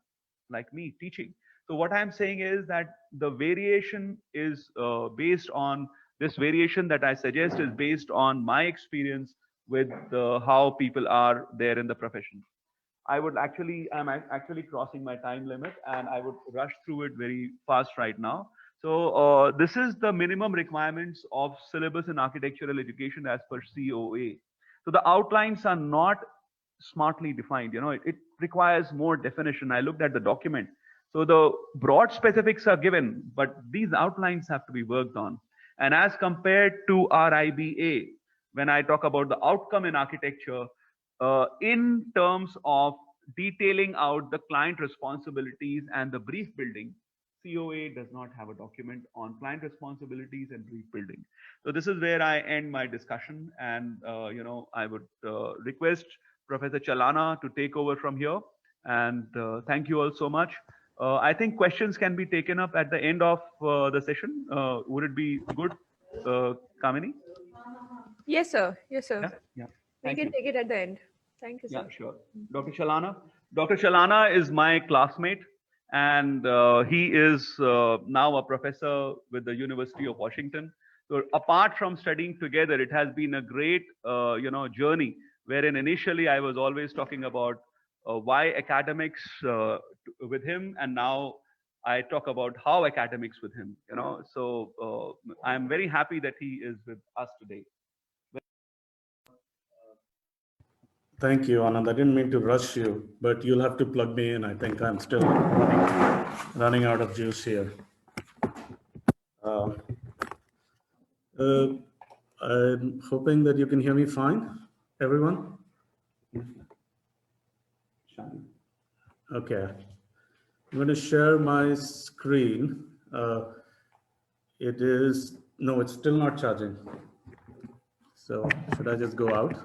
S3: like me teaching. So what I'm saying is that the variation is based on this variation that I suggest is based on my experience with how people are there in the profession. I'm actually crossing my time limit and I would rush through it very fast right now. So this is the minimum requirements of syllabus in architectural education as per COA. So the outlines are not smartly defined. You know, it requires more definition. I looked at the document. So the broad specifics are given, but these outlines have to be worked on. And as compared to RIBA, when I talk about the outcome in architecture, in terms of detailing out the client responsibilities and the brief building, COA does not have a document on client responsibilities and brief building. So this is where I end my discussion, and I would request Professor Chalana to take over from here. And thank you all so much. I think questions can be taken up at the end of the session. Would it be good, Kamini?
S1: Yes, sir. Yes, sir.
S3: Yeah. Yeah.
S1: We
S3: Thank
S1: can
S3: you.
S1: take it at the end. Thank you, sir.
S3: Yeah, sure. Dr. Chalana. Dr. Chalana is my classmate, and he is now a professor with the University of Washington. So apart from studying together, it has been a great, journey wherein initially I was always talking about why academics with him, and now I talk about how academics with him. You know, so I'm very happy that he is with us today.
S2: Thank you, Anand. I didn't mean to rush you, but you'll have to plug me in. I think I'm still running out of juice here. I'm hoping that you can hear me fine, everyone. Okay. I'm going to share my screen. It's still not charging. So should I just go out?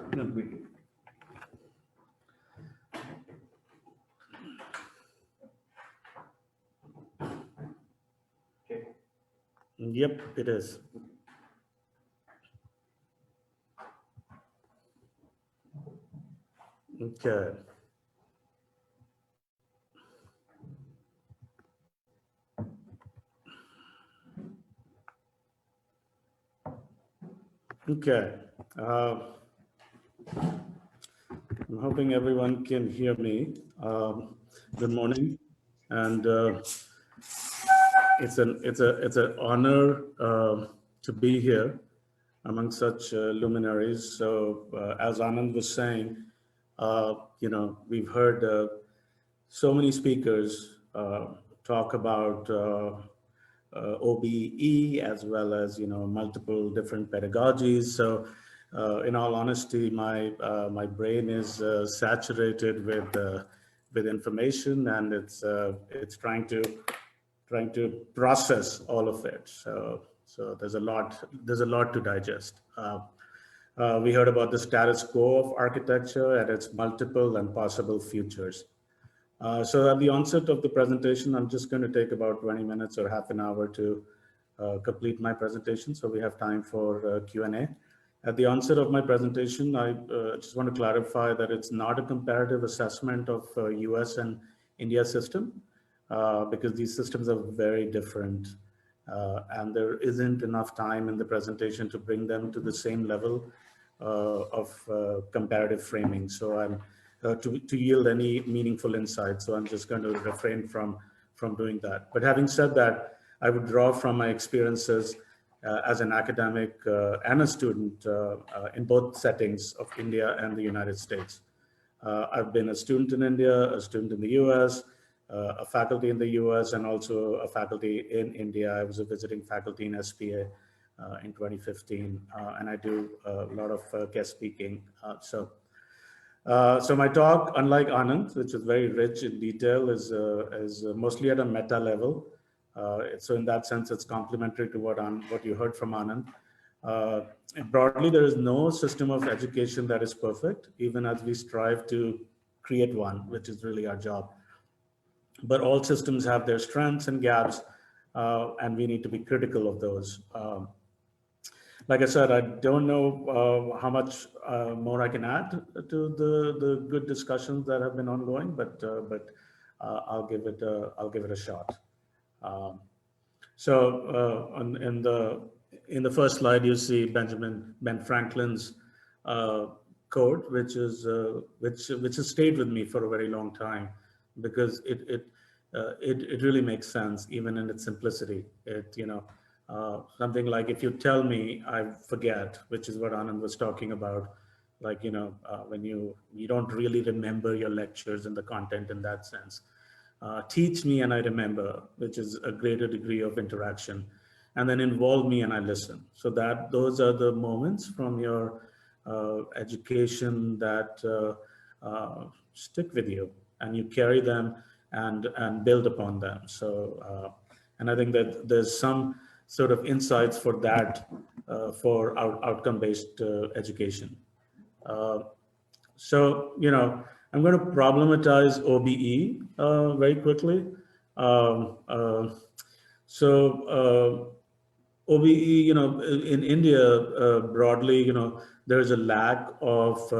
S2: Yep, it is. Okay. Okay. I'm hoping everyone can hear me. Good morning, and it's an honor to be here among such luminaries. So, as Anand was saying, we've heard so many speakers talk about OBE as well as multiple different pedagogies. So, in all honesty, my brain is saturated with information, and it's trying to process all of it. So there's a lot to digest. We heard about the status quo of architecture and its multiple and possible futures. So at the onset of the presentation, I'm just going to take about 20 minutes or half an hour to complete my presentation, so we have time for Q&A. At the onset of my presentation, I just want to clarify that it's not a comparative assessment of US and India system, because these systems are very different, and there isn't enough time in the presentation to bring them to the same level of comparative framing. So I'm to yield any meaningful insight. So I'm just going to refrain from doing that. But having said that, I would draw from my experiences as an academic and a student in both settings of India and the United States. I've been a student in India, a student in the US, a faculty in the US, and also a faculty in India. I was a visiting faculty in SPA in 2015, and I do a lot of guest speaking. So my talk, unlike Anand, which is very rich in detail, is mostly at a meta level. So in that sense, it's complementary to what you heard from Anand. Broadly, there is no system of education that is perfect, even as we strive to create one, which is really our job. But all systems have their strengths and gaps, and we need to be critical of those. Like I said, I don't know how much more I can add to the good discussions that have been ongoing, but I'll give it a shot. Um, in the first slide, you see Ben Franklin's quote, which has stayed with me for a very long time, because it really makes sense even in its simplicity. Something like, if you tell me, I forget, which is what Anand was talking about. Like, when you don't really remember your lectures and the content in that sense. Teach me and I remember, which is a greater degree of interaction, and then involve me and I listen. So those are the moments from your education that stick with you, and you carry them and build upon them. So, and I think that there's some sort of insights for that for outcome-based education. So, I'm going to problematize OBE very quickly. OBE, in India, broadly, there is a lack of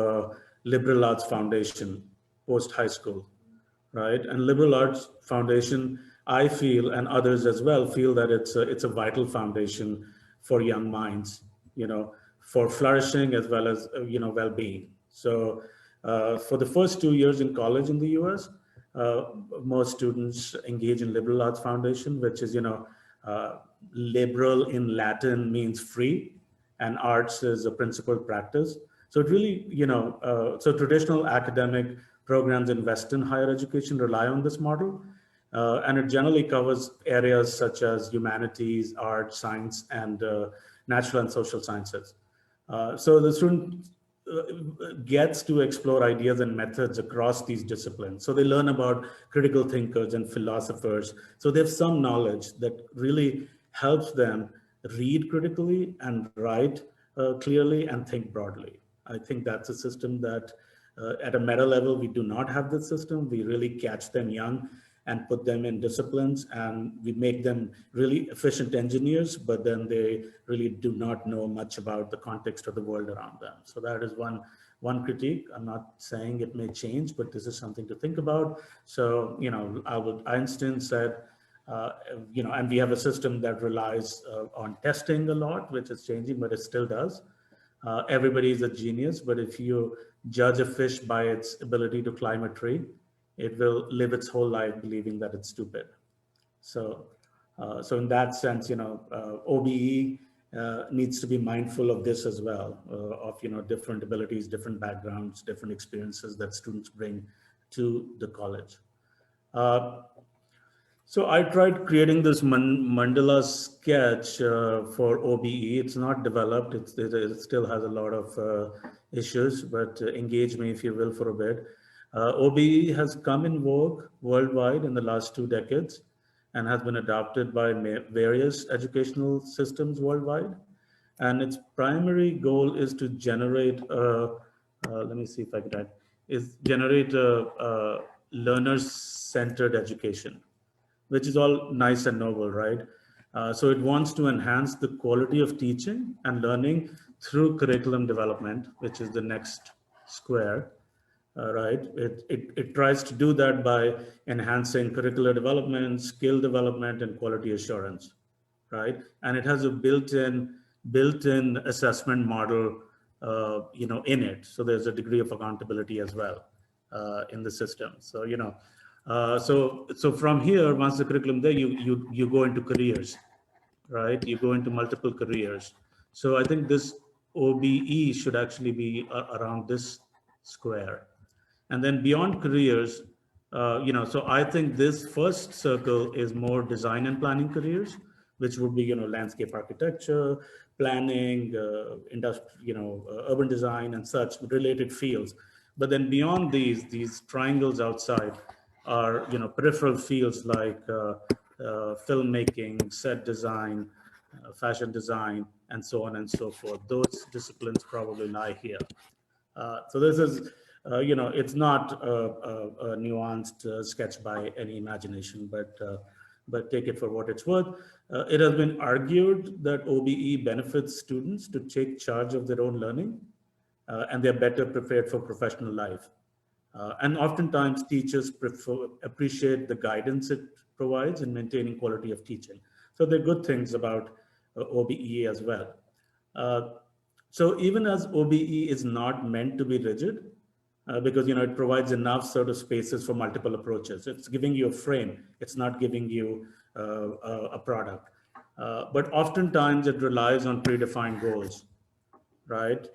S2: liberal arts foundation post high school, right? And liberal arts foundation, I feel, and others as well, feel that it's a vital foundation for young minds, for flourishing as well as well-being. So for the first 2 years in college in the US, most students engage in liberal arts foundation, which is liberal in Latin means free, and arts is a principled practice. So it really, so traditional academic programs in Western higher education rely on this model. And it generally covers areas such as humanities, art, science, and natural and social sciences. So the student gets to explore ideas and methods across these disciplines. So they learn about critical thinkers and philosophers. So they have some knowledge that really helps them read critically and write clearly and think broadly. I think that's a system that at a meta level, we do not have this system. We really catch them young and put them in disciplines, and we make them really efficient engineers, but then they really do not know much about the context of the world around them. So that is one critique. I'm not saying it may change, but this is something to think about. So, Albert Einstein said, and we have a system that relies on testing a lot, which is changing, but it still does. Everybody is a genius, but if you judge a fish by its ability to climb a tree, it will live its whole life believing that it's stupid. So in that sense, OBE needs to be mindful of this as well, of different abilities, different backgrounds, different experiences that students bring to the college. So I tried creating this mandala sketch for OBE. It's not developed. It still has a lot of issues, but engage me, if you will, for a bit. OBE has come in vogue worldwide in the last 2 decades and has been adopted by various educational systems worldwide. And its primary goal is to generate, let me see if I can add, is generate a learner-centered education, which is all nice and noble, right? So it wants to enhance the quality of teaching and learning through curriculum development, which is the next square. Right? It tries to do that by enhancing curricular development, skill development, and quality assurance, right? And it has a built-in assessment model, in it. So there's a degree of accountability as well in the system. So so from here, once the curriculum there, you go into careers, right? You go into multiple careers. So I think this OBE should actually be around this square. And then beyond careers, so I think this first circle is more design and planning careers, which would be, landscape architecture, planning, urban design and such related fields. But then beyond these triangles outside are, peripheral fields like filmmaking, set design, fashion design, and so on and so forth. Those disciplines probably lie here. So this is, it's not a nuanced sketch by any imagination, but take it for what it's worth. It has been argued that OBE benefits students to take charge of their own learning, and they're better prepared for professional life. And oftentimes teachers appreciate the guidance it provides in maintaining quality of teaching. So there are good things about OBE as well. Uh, so even as OBE is not meant to be rigid, because it provides enough sort of spaces for multiple approaches. It's giving you a frame. It's not giving you a product. But oftentimes it relies on predefined goals, right?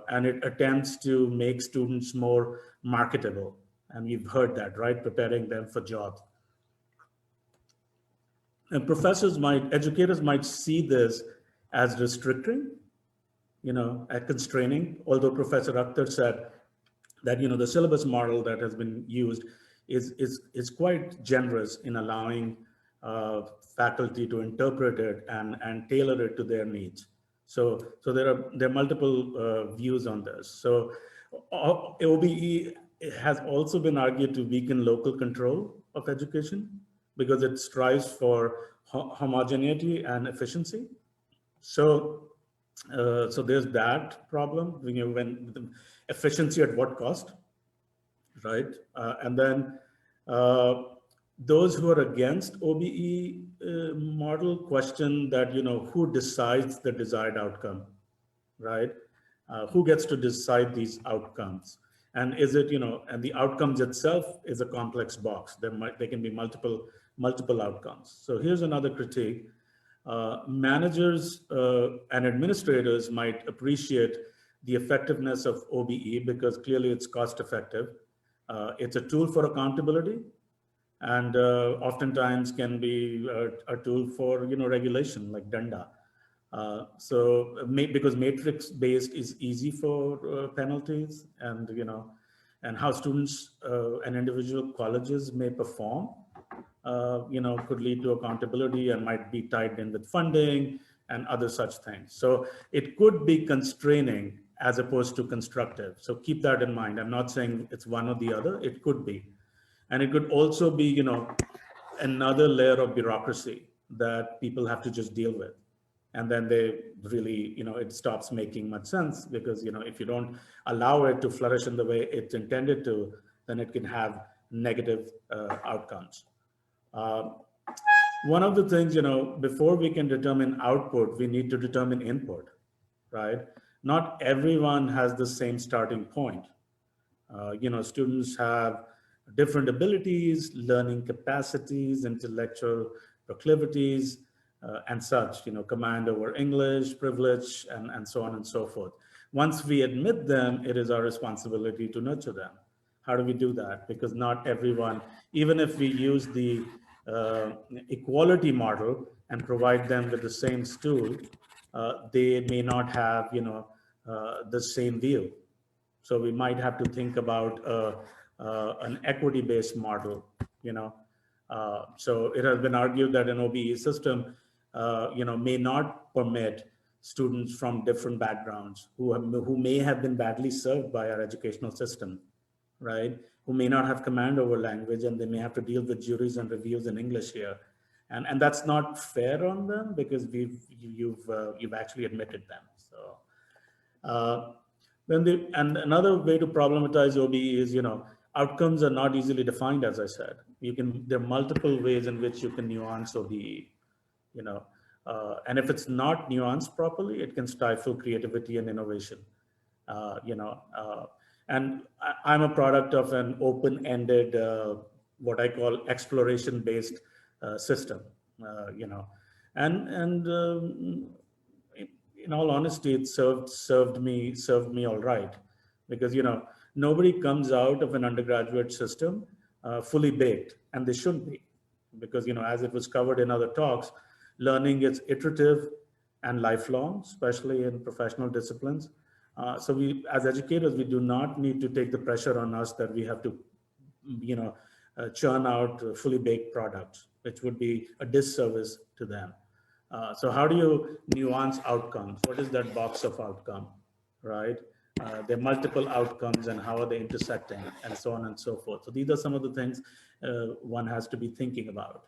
S2: And it attempts to make students more marketable. And you've heard that, right? Preparing them for jobs. And educators might see this as restricting, at constraining, although Professor Akhtar said that, the syllabus model that has been used is quite generous in allowing faculty to interpret it and tailor it to their needs. So there are multiple views on this. So OBE has also been argued to weaken local control of education because it strives for homogeneity and efficiency. So there's that problem, when the efficiency at what cost, right? And then those who are against OBE model question that, who decides the desired outcome, right? Who gets to decide these outcomes? And is it, and the outcomes itself is a complex box. There can be multiple outcomes. So here's another critique. Managers and administrators might appreciate the effectiveness of OBE because clearly it's cost effective. It's a tool for accountability, and oftentimes can be a tool for regulation like danda. Because matrix based is easy for penalties, and and how students and individual colleges may perform could lead to accountability and might be tied in with funding and other such things. So it could be constraining as opposed to constructive. So keep that in mind. I'm not saying it's one or the other. It could be. And it could also be, another layer of bureaucracy that people have to just deal with. And then they really, it stops making much sense because, if you don't allow it to flourish in the way it's intended to, then it can have negative outcomes. One of the things, before we can determine output, we need to determine input, right? Not everyone has the same starting point. Students have different abilities, learning capacities, intellectual proclivities, and such, command over English, privilege, and so on and so forth. Once we admit them, it is our responsibility to nurture them. How do we do that? Because not everyone, even if we use the equality model and provide them with the same stool, they may not have, the same view. So we might have to think about an equity-based model, So it has been argued that an OBE system, may not permit students from different backgrounds who may have been badly served by our educational system, right? Who may not have command over language, and they may have to deal with juries and reviews in English here, and that's not fair on them because you've actually admitted them. So and another way to problematize OBE is, outcomes are not easily defined. As I said, there are multiple ways in which you can nuance OBE, and if it's not nuanced properly, it can stifle creativity and innovation. And I'm a product of an open-ended, what I call exploration-based system, And in all honesty, it served me all right, because nobody comes out of an undergraduate system fully baked, and they shouldn't be, because as it was covered in other talks, learning is iterative and lifelong, especially in professional disciplines. So we, as educators, we do not need to take the pressure on us that we have to you know churn out fully baked products, which would be a disservice to them. So how do you nuance outcomes? What is that box of outcome, right? There are multiple outcomes, and how are they intersecting, and so on and so forth. So these are some of the things one has to be thinking about.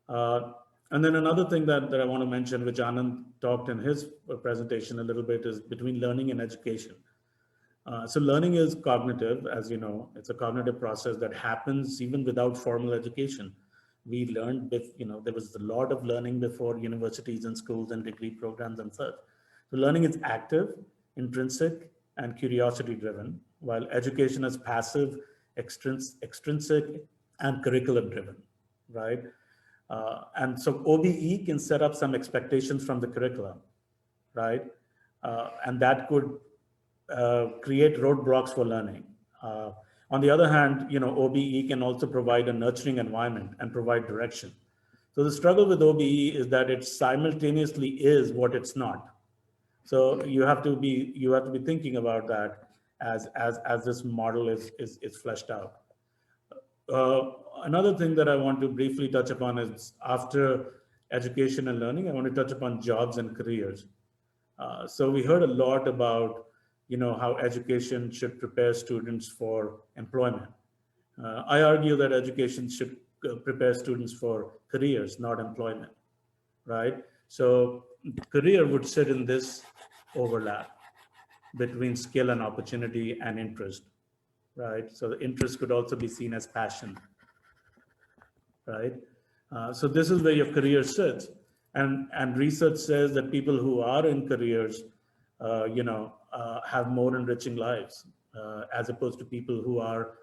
S2: Uh, and then another thing that I want to mention, which Anand talked in his presentation a little bit, is between learning and education. So learning is cognitive, as you know, it's a cognitive process that happens even without formal education. We learned, there was a lot of learning before universities and schools and degree programs and such. So learning is active, intrinsic, and curiosity driven, while education is passive, extrinsic, and curriculum driven, right? And so OBE can set up some expectations from the curriculum, right? And that could create roadblocks for learning. On the other hand, OBE can also provide a nurturing environment and provide direction. So the struggle with OBE is that it simultaneously is what it's not. So you have to be thinking about that as this model is fleshed out. Another thing that I want to briefly touch upon is, after education and learning, I want to touch upon jobs and careers. So we heard a lot about, how education should prepare students for employment. I argue that education should prepare students for careers, not employment, right? So career would sit in this overlap between skill and opportunity and interest, right? So the interest could also be seen as passion, right? So this is where your career sits, and research says that people who are in careers, have more enriching lives, as opposed to people who are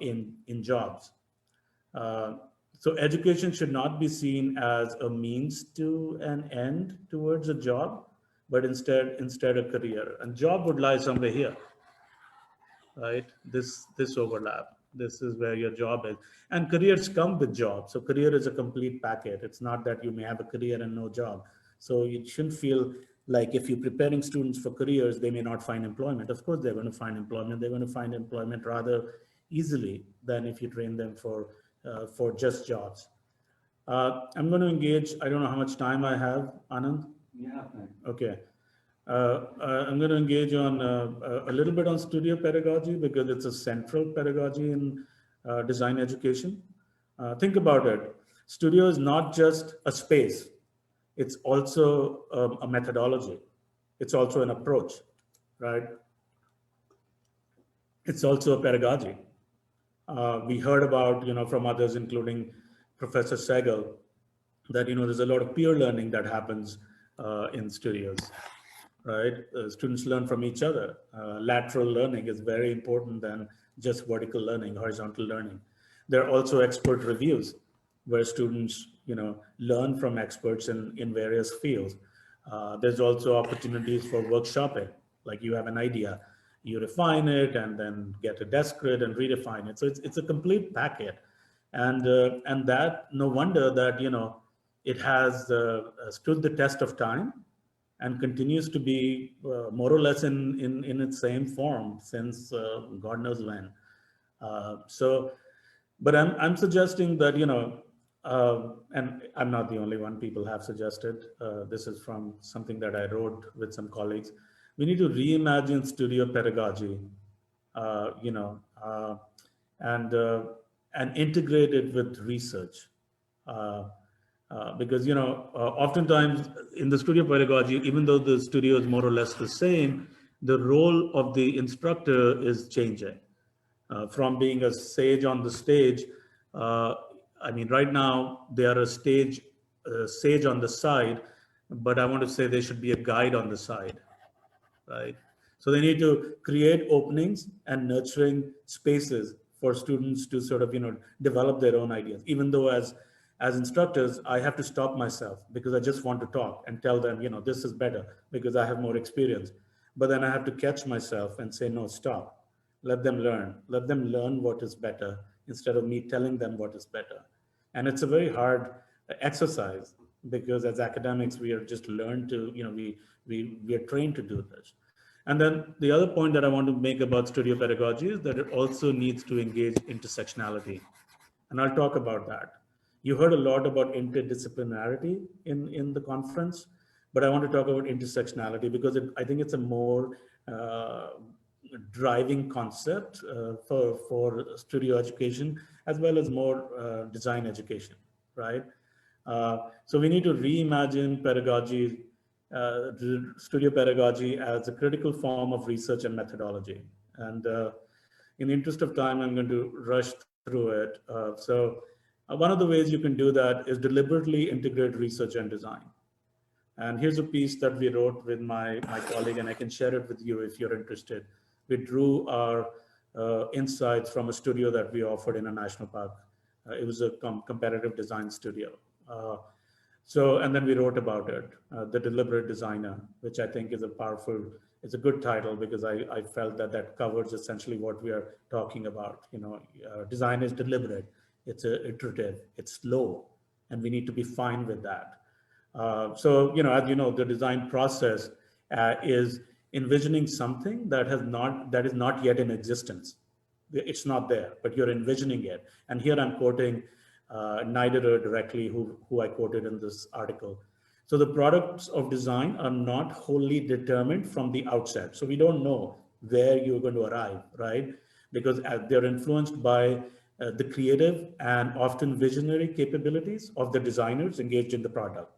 S2: in jobs. Uh, so education should not be seen as a means to an end towards a job, but instead a career. And job would lie somewhere here, right? This overlap. This is where your job is, and careers come with jobs. So career is a complete packet. It's not that you may have a career and no job. So you shouldn't feel like, if you're preparing students for careers, they may not find employment. Of course, they're going to find employment. They're going to find employment rather easily than if you train them for just jobs. I'm going to engage. I don't know how much time I have, Anand.
S3: Yeah.
S2: Okay. I'm going to engage on a little bit on studio pedagogy, because it's a central pedagogy in design education. Think about it. Studio is not just a space. It's also a methodology. It's also an approach, right? It's also a pedagogy. We heard about, from others, including Professor Segal, that, there's a lot of peer learning that happens in studios, right? Students learn from each other. Lateral learning is very important than just vertical learning, horizontal learning. There are also expert reviews where students, learn from experts in various fields. There's also opportunities for workshopping, like you have an idea, you refine it and then get a desk grid and redefine it. So it's a complete packet. And that, no wonder that, it has stood the test of time and continues to be more or less in its same form since God knows when. But I'm suggesting that, and I'm not the only one. People have suggested. This is from something that I wrote with some colleagues. We need to reimagine studio pedagogy, uh, you know, uh, and and integrate it with research. Uh, because oftentimes in the studio pedagogy, even though the studio is more or less the same, the role of the instructor is changing from being a sage on the stage. uh, I mean, right now they are a sage on the side, but I want to say they should be a guide on the side, right? So they need to create openings and nurturing spaces for students to sort of, develop their own ideas. Even though, as instructors, I have to stop myself because I just want to talk and tell them, this is better because I have more experience. But then I have to catch myself and say, no, stop. Let them learn. Let them learn what is better instead of me telling them what is better. And it's a very hard exercise because as academics, we are just learned to, we are trained to do this. And then the other point that I want to make about studio pedagogy is that it also needs to engage intersectionality. And I'll talk about that. You heard a lot about interdisciplinarity in the conference, but I want to talk about intersectionality because I think it's a more uh, driving concept for studio education as well as more design education, right? So we need to reimagine pedagogy, studio pedagogy as a critical form of research and methodology. And in the interest of time, I'm going to rush through it. One of the ways you can do that is deliberately integrate research and design. And here's a piece that we wrote with my colleague, and I can share it with you if you're interested. We drew our insights from a studio that we offered in a national park. It was a competitive design studio. Uh, and then we wrote about it, The Deliberate Designer, which I think is it's a good title because I felt that that covers essentially what we are talking about. Design is deliberate, it's iterative, it's slow, and we need to be fine with that. As you know, the design process is envisioning something that is not yet in existence. It's not there, but you're envisioning it. And here I'm quoting Neiderer directly, who I quoted in this article. So the products of design are not wholly determined from the outset. So we don't know where you're going to arrive, right? Because they're influenced by the creative and often visionary capabilities of the designers engaged in the project,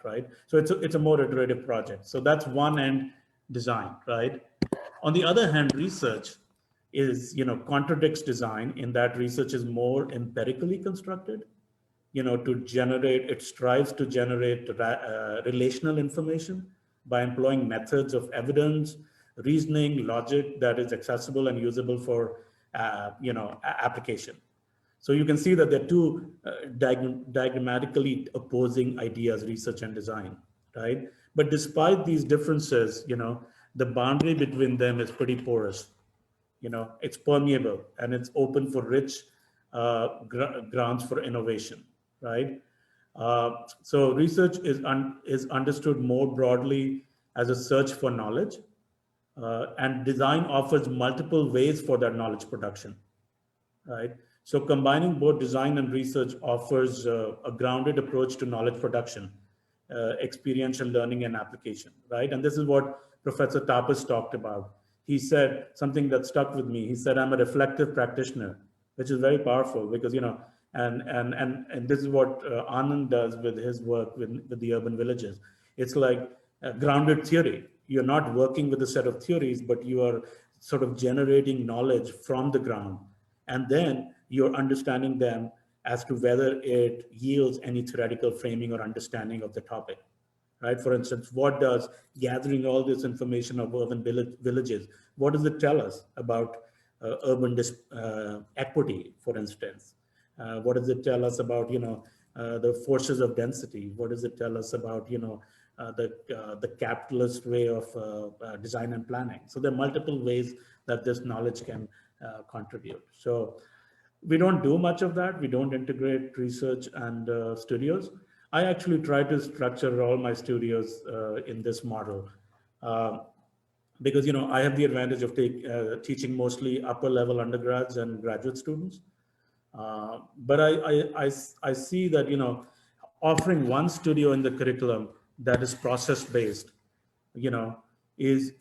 S2: right? So it's a more iterative project. So that's one end, design, right? On the other hand, research is, contradicts design in that research is more empirically constructed, it strives to generate relational information by employing methods of evidence, reasoning, logic that is accessible and usable for, application. So you can see that they're two diagrammatically opposing ideas, research and design, right? But despite these differences, the boundary between them is pretty porous. It's permeable and it's open for rich grounds for innovation, right? So research is understood more broadly as a search for knowledge, and design offers multiple ways for that knowledge production, right? So combining both design and research offers a grounded approach to knowledge production, experiential learning and application, right? And this is what Professor Tapas talked about. He said something that stuck with me. He said, I'm a reflective practitioner, which is very powerful because, and this is what Anand does with his work with the urban villages. It's like grounded theory. You're not working with a set of theories, but you are sort of generating knowledge from the ground. And then you're understanding them as to whether it yields any theoretical framing or understanding of the topic, right? For instance, what does gathering all this information of urban villages, what does it tell us about urban equity, for instance? What does it tell us about, the forces of density? What does it tell us about, the capitalist way of design and planning? So there are multiple ways that this knowledge can contribute. So we don't do much of that. We don't integrate research and studios. I actually try to structure all my studios in this model because I have the advantage of teaching mostly upper level undergrads and graduate students. But I see that offering one studio in the curriculum that is process based, you know, is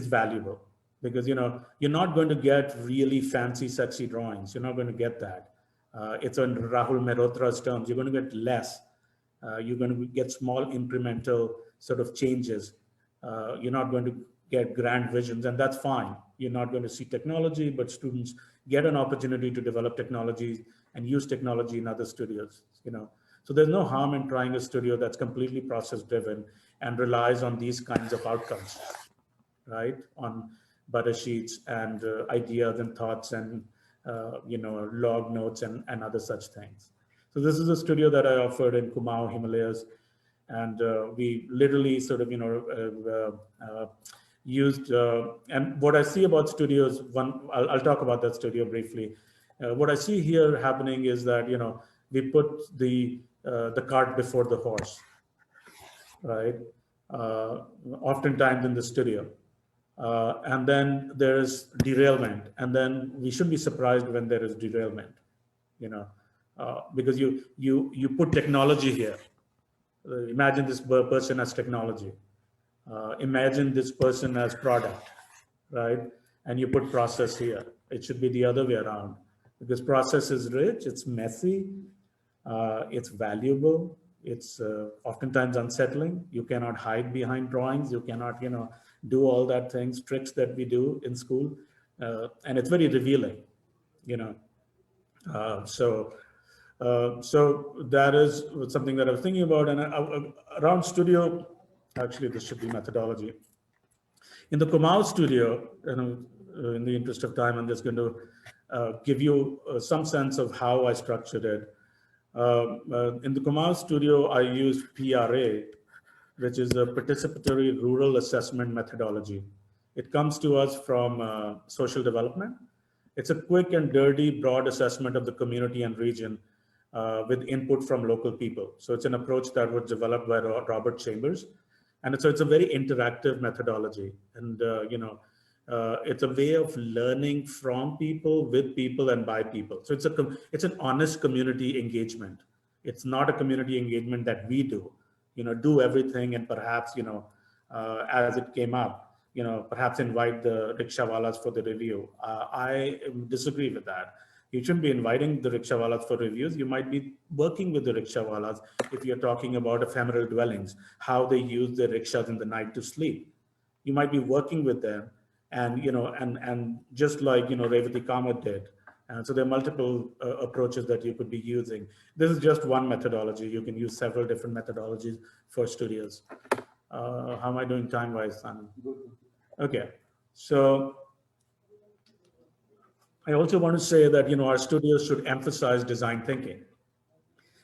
S2: valuable because you're not going to get really fancy, sexy drawings. You're not going to get that. It's on Rahul Mehrotra's terms. You're going to get less. You're going to get small incremental sort of changes. You're not going to get grand visions, and that's fine. You're not going to see technology, but students get an opportunity to develop technologies and use technology in other studios. So there's no harm in trying a studio that's completely process driven and relies on these kinds of outcomes, right? On butter sheets and ideas and thoughts and log notes and other such things. So this is a studio that I offered in Kumaon, Himalayas. And we literally sort of, used, and what I see about studios, I'll talk about that studio briefly. What I see here happening is that, we put the cart before the horse, right? Oftentimes in the studio. And then there's derailment. And then we shouldn't be surprised when there is derailment, because you put technology here. Imagine this person as technology. Imagine this person as product, right? And you put process here. It should be the other way around, because process is rich, it's messy, it's valuable, it's oftentimes unsettling. You cannot hide behind drawings. You cannot, do all that things, tricks that we do in school. And it's very revealing, you know. So that is something that I was thinking about. And around studio, actually, this should be methodology. In the Kumaon studio, in the interest of time, I'm just going to give you some sense of how I structured it. In the Kumaon studio, I used PRA, which is a participatory rural assessment methodology. It comes to us from social development. It's a quick and dirty, broad assessment of the community and region with input from local people. So it's an approach that was developed by Robert Chambers. And so it's a very interactive methodology. And, it's a way of learning from people, with people, and by people. So it's an honest community engagement. It's not a community engagement that we do, do everything and perhaps, as it came up, perhaps invite the rickshawalas for the review. I disagree with that. You shouldn't be inviting the rickshawalas for reviews. You might be working with the rickshawalas if you're talking about ephemeral dwellings, how they use their rickshaws in the night to sleep. You might be working with them, and and just like Revati Kamath did. And so there are multiple approaches that you could be using. This is just one methodology. You can use several different methodologies for studios. How am I doing time-wise, Simon? Okay, so I also want to say that our studios should emphasize design thinking.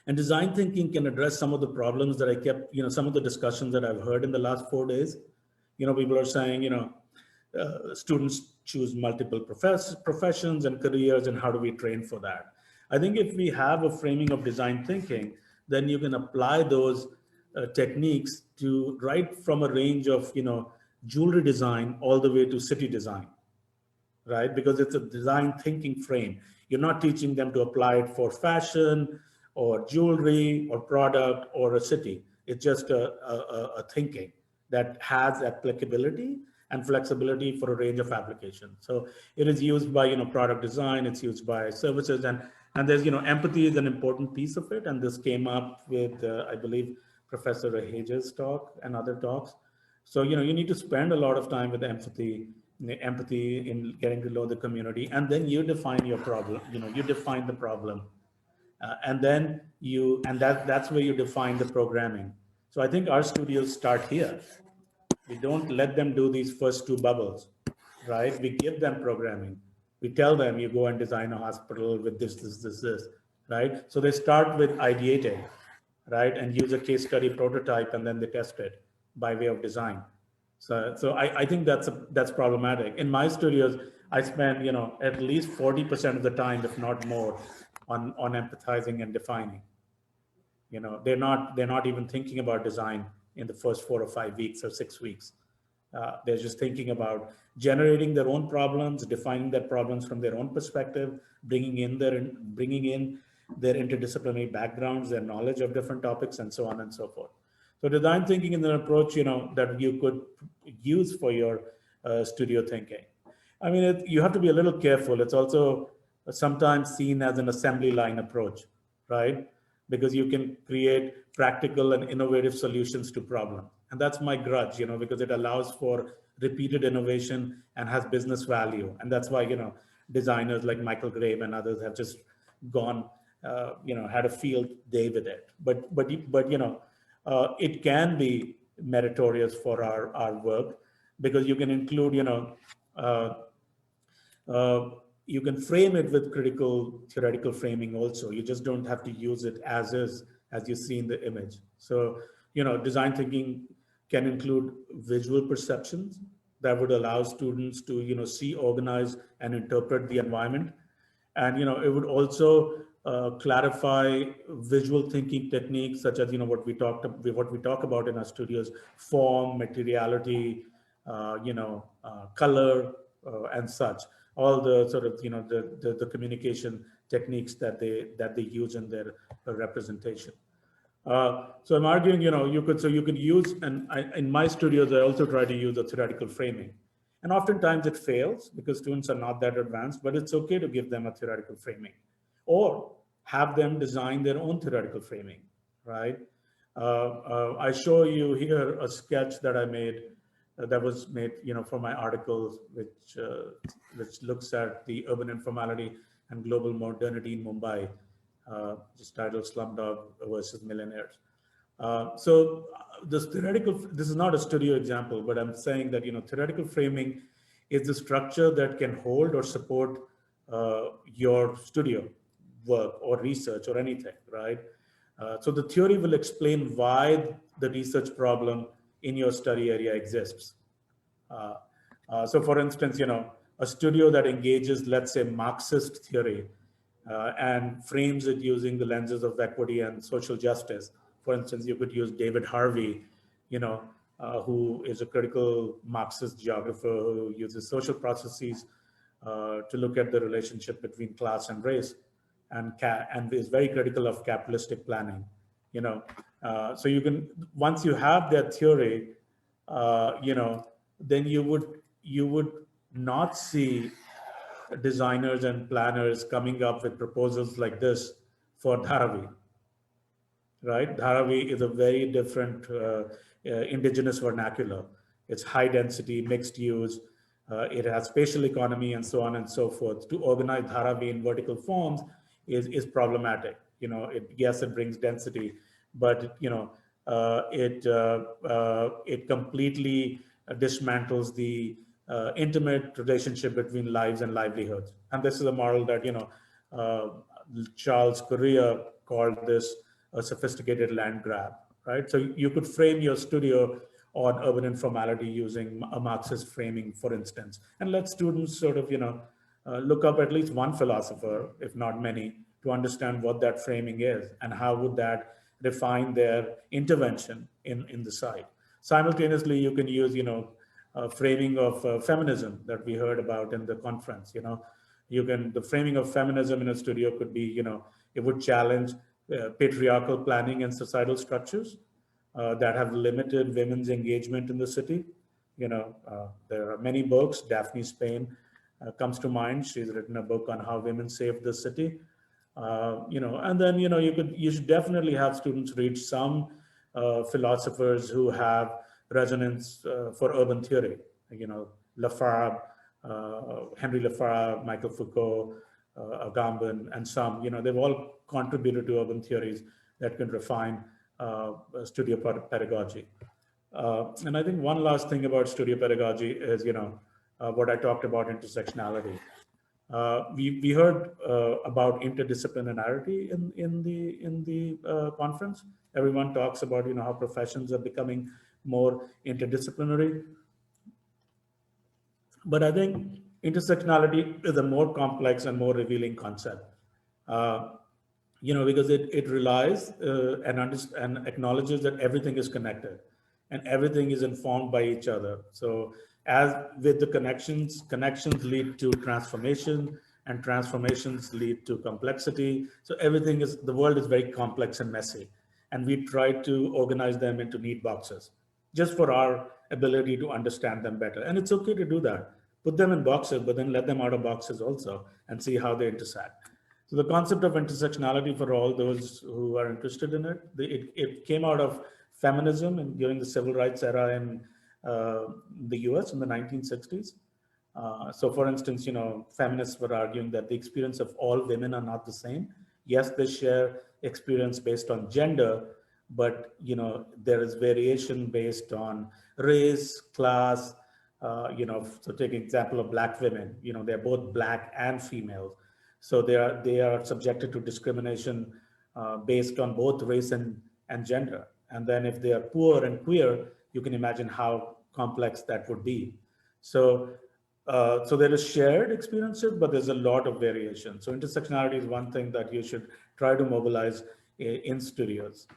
S2: And design thinking can address some of the problems that I kept, some of the discussions that I've heard in the last 4 days. People are saying, students choose multiple professions and careers, and how do we train for that? I think if we have a framing of design thinking, then you can apply those techniques to right from a range of, jewelry design all the way to city design, right? Because it's a design thinking frame. You're not teaching them to apply it for fashion or jewelry or product or a city. It's just a thinking that has applicability and flexibility for a range of applications. So it is used by product design, it's used by services, and there's empathy is an important piece of it. And this came up with I believe Professor Apeejay's talk and other talks. So you need to spend a lot of time with empathy in getting to know the community, and then you define your problem. You define the problem, and then that's where you define the programming. So I think our studios start here. We don't let them do these first 2 bubbles, right? We give them programming. We tell them you go and design a hospital with this, right? So they start with ideating, right? And use a case study prototype, and then they test it by way of design. So I think that's problematic. In my studios, I spend, at least 40% of the time, if not more, on empathizing and defining. They're not even thinking about design in the first 4 or 5 weeks or 6 weeks. They're just thinking about generating their own problems, defining their problems from their own perspective, bringing in their interdisciplinary backgrounds, their knowledge of different topics, and so on and so forth. So design thinking is an approach, that you could use for your studio thinking. I mean, you have to be a little careful. It's also sometimes seen as an assembly line approach, right? Because you can create practical and innovative solutions to problems. And that's my grudge, because it allows for repeated innovation and has business value. And that's why, designers like Michael Grave and others have just gone, had a field day with it. But it can be meritorious for our work, because you can include, you can frame it with critical theoretical framing also. You just don't have to use it as is, as you see in the image. So, design thinking can include visual perceptions that would allow students to, see, organize, and interpret the environment. And, it would also clarify visual thinking techniques such as, what we talk about in our studios: form, materiality, color, and such. All the sort of, the communication techniques that they use in their representation. So I'm arguing, you could use, and in my studios, I also try to use a theoretical framing. And oftentimes it fails because students are not that advanced, but it's okay to give them a theoretical framing or have them design their own theoretical framing, right? I show you here a sketch that I made, that was made, for my articles, which looks at the urban informality and global modernity in Mumbai, just titled Slumdog versus Millionaires. This is not a studio example, but I'm saying that, theoretical framing is the structure that can hold or support your studio work or research or anything, right? So the theory will explain why the research problem in your study area exists. So for instance, a studio that engages, let's say, Marxist theory and frames it using the lenses of equity and social justice. For instance, you could use David Harvey, who is a critical Marxist geographer who uses social processes to look at the relationship between class and race, and is very critical of capitalistic planning. So you can, once you have that theory, then you would not see designers and planners coming up with proposals like this for Dharavi, right? Dharavi is a very different indigenous vernacular. It's high density, mixed use. It has spatial economy and so on and so forth. To organize Dharavi in vertical forms is problematic. Yes, it brings density, but it completely dismantles the intimate relationship between lives and livelihoods. And this is a model that uh, Charles Correa called this a sophisticated land grab, right? So you could frame your studio on urban informality using a Marxist framing, for instance, and let students sort of look up at least one philosopher, if not many, to understand what that framing is and how would that define their intervention in the site. Simultaneously, you can use framing of feminism that we heard about in the conference. The framing of feminism in a studio could be, it would challenge patriarchal planning and societal structures that have limited women's engagement in the city. There are many books. Daphne Spain comes to mind. She's written a book on how women saved the city. And then you should definitely have students read some philosophers who have resonance for urban theory. Lafave, Henry Lafave, Michael Foucault, Agamben, and some. They've all contributed to urban theories that can refine studio pedagogy. And I think one last thing about studio pedagogy is, what I talked about, intersectionality. We heard about interdisciplinarity in the conference. Everyone talks about how professions are becoming more interdisciplinary, but I think intersectionality is a more complex and more revealing concept. Because it relies and acknowledges that everything is connected and everything is informed by each other. So as with the connections lead to transformation, and transformations lead to complexity. So the world is very complex and messy, and we try to organize them into neat boxes just for our ability to understand them better. And it's okay to do that. Put them in boxes, but then let them out of boxes also and see how they intersect. So the concept of intersectionality, for all those who are interested in it came out of feminism and during the civil rights era in the US in the 1960s. So for instance, feminists were arguing that the experience of all women are not the same. Yes, they share experience based on gender, but there is variation based on race, class, So take example of black women. They're both black and female, so they are subjected to discrimination based on both race and gender. And then if they are poor and queer, you can imagine how complex that would be. So so there is shared experiences, but there's a lot of variation. So intersectionality is one thing that you should try to mobilize in studios,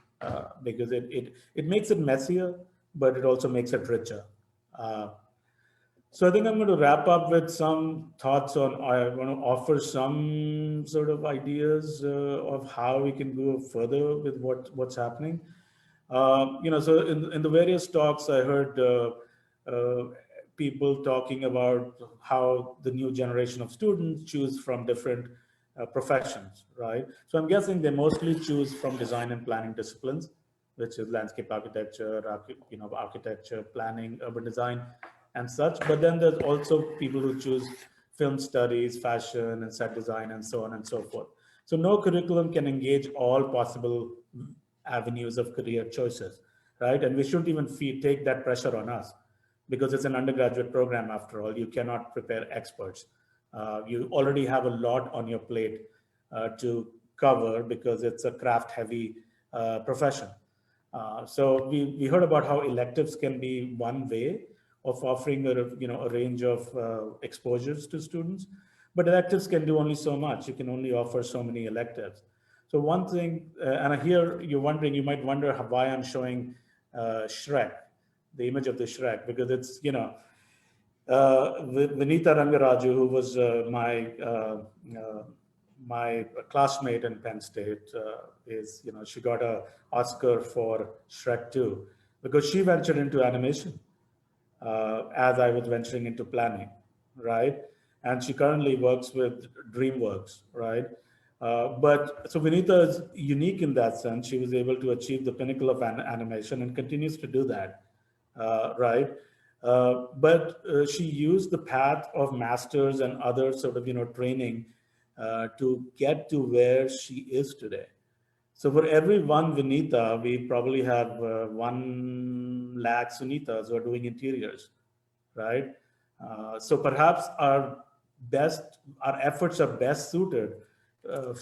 S2: because it makes it messier, but it also makes it richer. Uh, so I think I'm going to wrap up with some thoughts on. I want to offer some sort of ideas of how we can go further with what's happening. So in the various talks, I heard people talking about how the new generation of students choose from different professions, right? So I'm guessing they mostly choose from design and planning disciplines, which is landscape architecture, architecture, planning, urban design, and such. But then there's also people who choose film studies, fashion, and set design, and so on and so forth. So no curriculum can engage all possible avenues of career choices, right? And we shouldn't even take that pressure on us, because it's an undergraduate program after all. You cannot prepare experts. You already have a lot on your plate to cover, because it's a craft heavy profession. So we heard about how electives can be one way of offering a range of exposures to students, but electives can do only so much. You can only offer so many electives. So one thing, and I hear you're wondering, you might wonder why I'm showing Shrek, the image of the Shrek, because it's Vinita Rangaraju, who was my classmate in Penn State, is she got a Oscar for Shrek 2 because she ventured into animation as I was venturing into planning, right? And she currently works with DreamWorks, right? But so Vinita is unique in that sense. She was able to achieve the pinnacle of animation and continues to do that, right? But she used the path of masters and other sort of training to get to where she is today. So for every one Vinita, we probably have 1 lakh Sunitas who are doing interiors, right? So perhaps our efforts are best suited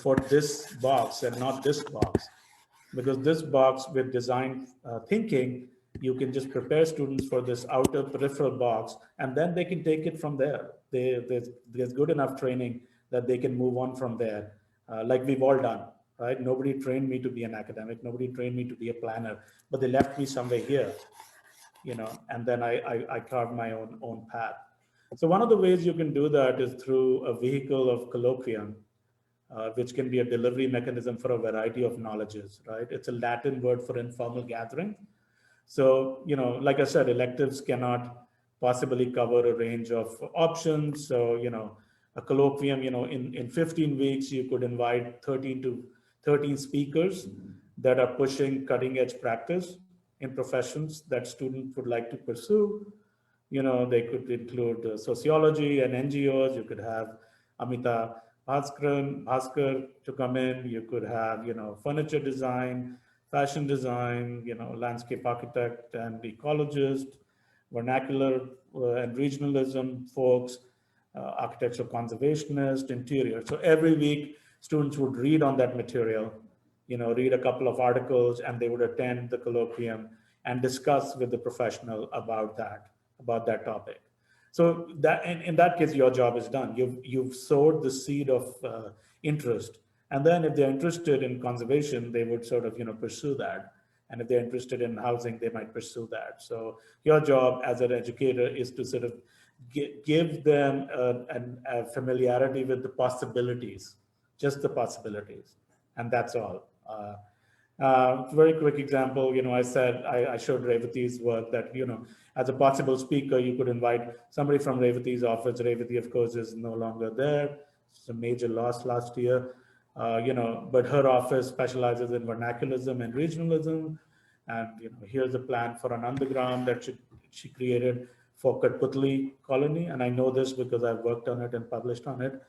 S2: for this box and not this box, because this box with design thinking, you can just prepare students for this outer peripheral box, and then they can take it from there. There's good enough training that they can move on from there, like we've all done, right? Nobody trained me to be an academic. Nobody trained me to be a planner, but they left me somewhere here, and then I carved my own path. So one of the ways you can do that is through a vehicle of colloquium, which can be a delivery mechanism for a variety of knowledges, right? It's a Latin word for informal gathering. So, like I said, electives cannot possibly cover a range of options. So, a colloquium, in 15 weeks, you could invite 13 speakers that are pushing cutting edge practice in professions that students would like to pursue. They could include sociology and NGOs. You could have Amita Bhaskar to come in. You could have, furniture design, fashion design, landscape architect and ecologist, vernacular and regionalism folks, architectural conservationist, interior. So every week, students would read on that material, read a couple of articles, and they would attend the colloquium and discuss with the professional about that topic. So that in that case, your job is done. You've sowed the seed of interest, and then if they're interested in conservation, they would sort of pursue that. And if they're interested in housing, they might pursue that. So your job as an educator is to sort of give them a familiarity with the possibilities, just the possibilities, and that's all. Very quick example, I said I showed Revati's work that, as a possible speaker, you could invite somebody from Revati's office. Revati, of course, is no longer there. It's a major loss last year, but her office specializes in vernaculism and regionalism. And, here's a plan for an underground that she created for Katputli colony. And I know this because I've worked on it and published on it.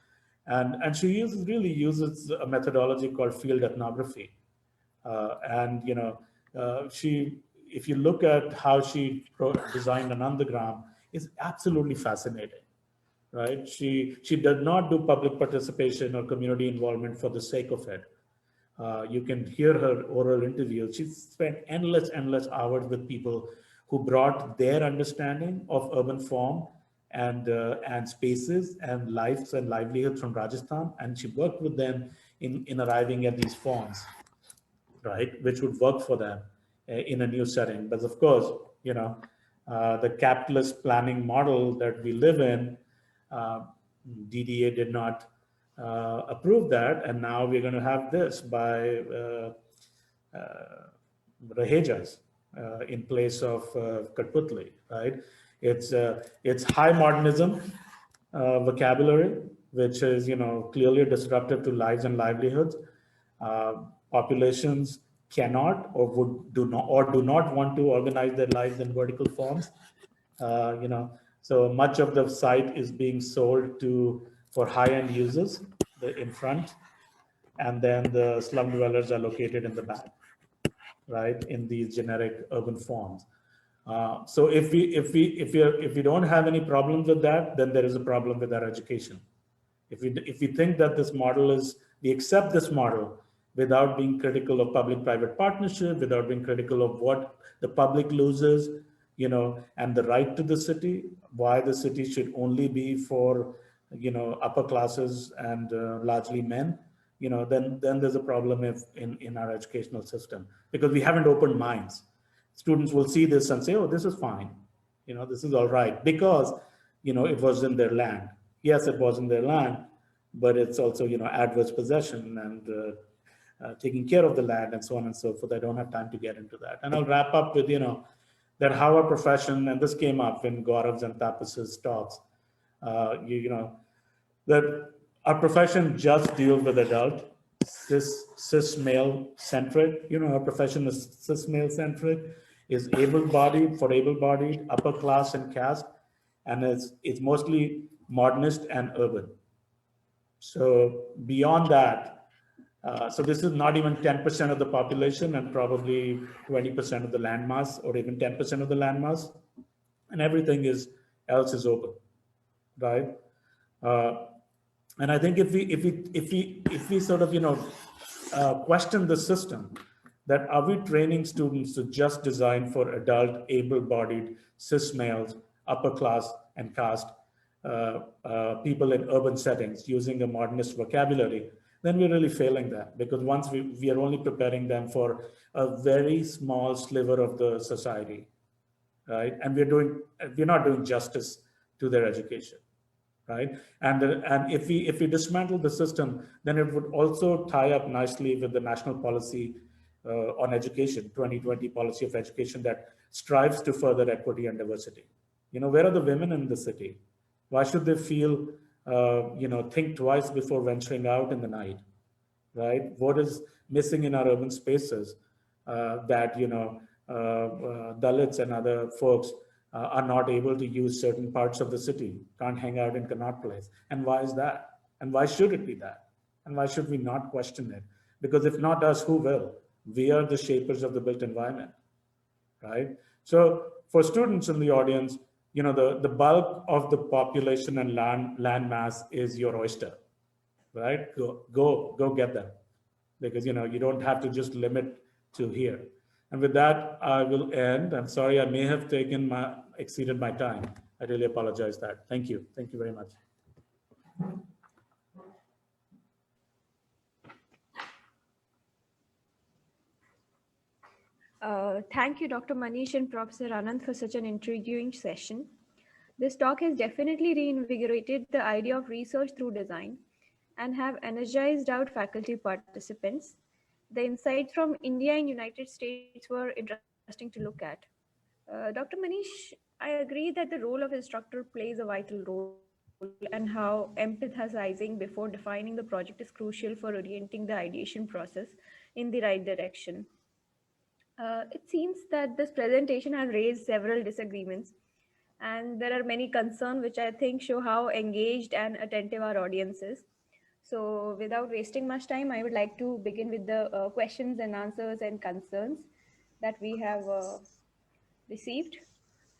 S2: And she really uses a methodology called field ethnography. She, if you look at how she designed an underground, is absolutely fascinating, right? She does not do public participation or community involvement for the sake of it. You can hear her oral interviews. She spent endless hours with people who brought their understanding of urban form and spaces and lives and livelihoods from Rajasthan, and she worked with them in arriving at these forms, right, which would work for them in a new setting. But of course, you know, the capitalist planning model that we live in, uh, DDA did not approve that, and now we're going to have this by uh, Rahejas in place of Katputli, right? It's high modernism vocabulary, which is, you know, clearly disruptive to lives and livelihoods. Uh, Populations cannot or do not want to organize their lives in vertical forms. You know, so much of the site is being sold to for high-end users in front, and then the slum dwellers are located in the back, right, in these generic urban forms. So if we don't have any problems with that, then there is a problem with our education. If we think that this model is, we accept this model without being critical of public-private partnership, without being critical of what the public loses, you know, and the right to the city, why the city should only be for, you know, upper classes and largely men, you know, then there's a problem in our educational system, because we haven't opened minds. Students will see this and say, oh, this is fine, you know, this is all right, because, you know, it was in their land. Yes, it was in their land, but it's also, you know, adverse possession and taking care of the land and so on and so forth. I don't have time to get into that. And I'll wrap up with, you know, that how our profession, and this came up in Gaurav's and Tapas's talks, you know, that our profession just deals with adult, cis male centric. You know, our profession is cis male centric, is able-bodied, for able-bodied, upper class and caste, and it's mostly modernist and urban. So beyond that, so this is not even 10% of the population and probably 20% of the landmass, or even 10% of the landmass, and everything is else is open, right? Uh, and I think if we sort of, you know, question the system, that are we training students to just design for adult, able-bodied, cis males, upper class and caste people in urban settings using a modernist vocabulary, then we're really failing them, because once we are only preparing them for a very small sliver of the society, right? And we're not doing justice to their education, right? And if we dismantle the system, then it would also tie up nicely with the national policy on education, 2020 policy of education, that strives to further equity and diversity. You know, where are the women in the city? Why should they feel, you know, think twice before venturing out in the night, right? What is missing in our urban spaces that, you know, Dalits and other folks are not able to use certain parts of the city, can't hang out in Connaught Place. And why is that? And why should it be that? And why should we not question it? Because if not us, who will? We are the shapers of the built environment, right? So for students in the audience, you know, the bulk of the population and land mass is your oyster, right? Go get them, because, you know, you don't have to just limit to here. And with that, I will end. I'm sorry, I may have exceeded my time. I really apologize that. Thank you very much.
S1: Thank you, Dr. Manish and Professor Anand, for such an intriguing session. This talk has definitely reinvigorated the idea of research through design and have energized out faculty participants. The insights from India and United States were interesting to look at. Dr. Manish, I agree that the role of instructor plays a vital role, and how empathizing before defining the project is crucial for orienting the ideation process in the right direction. It seems that this presentation has raised several disagreements, and there are many concerns which I think show how engaged and attentive our audience is. So, without wasting much time, I would like to begin with the questions and answers and concerns that we have received.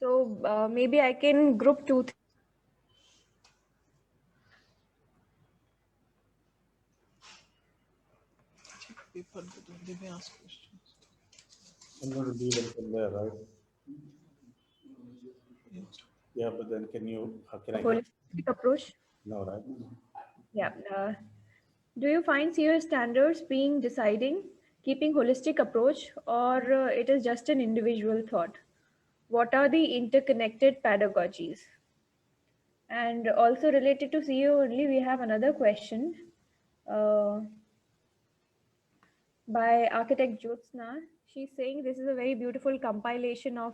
S1: So maybe I can group two.
S4: People, they may ask questions.
S2: I'm going to leave it in there, right? Yeah, but then can I get?
S1: Holistic approach.
S2: No, right?
S1: Yeah. Do you find CO standards being deciding, keeping holistic approach, or it is just an individual thought? What are the interconnected pedagogies? And also related to CO only, we have another question uh, by architect Jyotsna. She's saying this is a very beautiful compilation of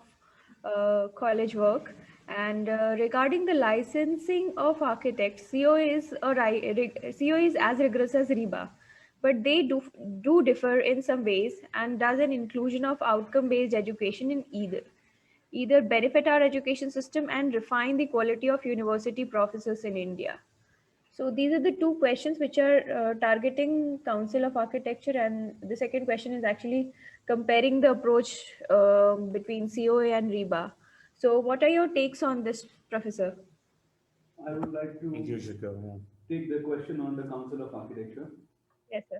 S1: college work. And regarding the licensing of architects, CO is as rigorous as RIBA, but they do differ in some ways and does an inclusion of outcome-based education in either benefit our education system and refine the quality of university professors in India. So these are the two questions which are targeting Council of Architecture, and the second question is actually comparing the approach between COA and RIBA. So what are your takes on this, Professor?
S3: I would like to
S2: You should go. Yeah.
S3: take the question on the Council of Architecture.
S1: Yes, sir.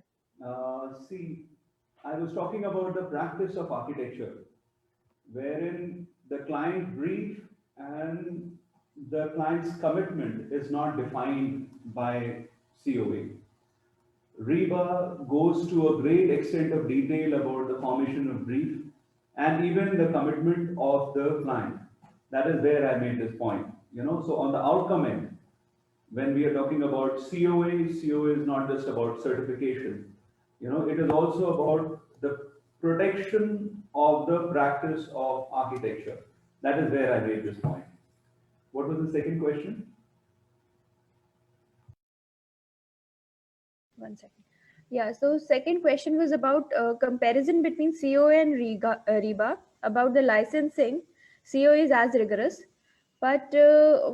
S3: See, I was talking about the practice of architecture, wherein the client brief and the client's commitment is not defined by COA. REBA goes to a great extent of detail about the formation of brief and even the commitment of the client. That is where I made this point. So on the outcome end, when we are talking about COA is not just about certification. It is also about the protection of the practice of architecture. That is where I made this point. What was the second question?
S1: One second. Yeah, so second question was about comparison between COA and RIBA, about the licensing. COA is as rigorous, but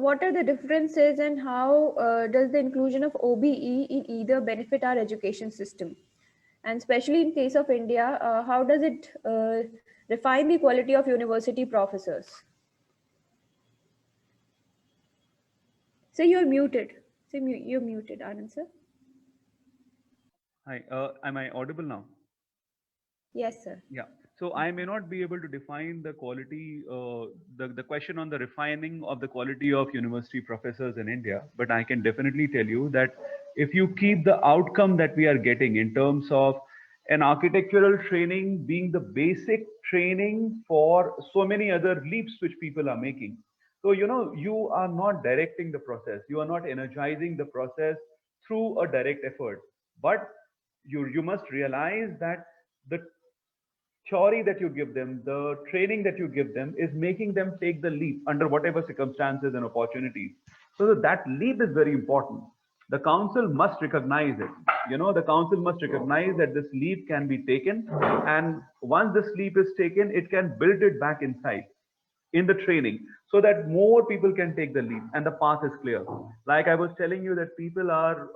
S1: what are the differences and how does the inclusion of OBE in either benefit our education system? And especially in case of India, how does it refine the quality of university professors? So you're muted. So you're muted, Anand sir.
S3: Hi, am I audible now?
S1: Yes, sir.
S3: Yeah. So I may not be able to define the quality, the question on the refining of the quality of university professors in India, but I can definitely tell you that if you keep the outcome that we are getting in terms of an architectural training being the basic training for so many other leaps which people are making. So, you are not directing the process, you are not energizing the process through a direct effort, but you must realize that the theory that you give them, the training that you give them is making them take the leap under whatever circumstances and opportunities. So that leap is very important. The council must recognize it. The council must recognize that this leap can be taken. And once this leap is taken, it can build it back inside in the training so that more people can take the leap and the path is clear. Like I was telling you that people are,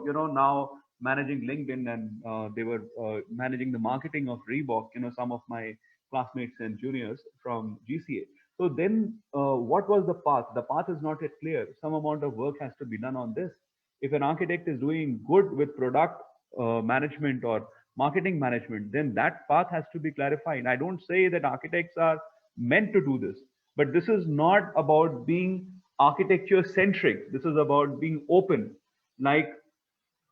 S3: now managing LinkedIn and they were managing the marketing of Reebok, some of my classmates and juniors from GCA. So then what was the path? The path is not yet clear. Some amount of work has to be done on this. If an architect is doing good with product management or marketing management, then that path has to be clarified. I don't say that architects are meant to do this, but this is not about being architecture centric. This is about being open. Like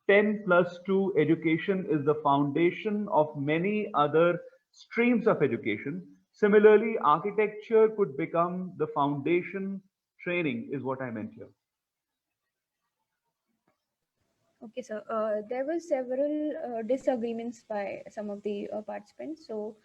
S3: 10+2 education is the foundation of many other streams of education. Similarly, architecture could become the foundation training is what I meant here.
S1: Okay, so there were several disagreements by some of the participants. So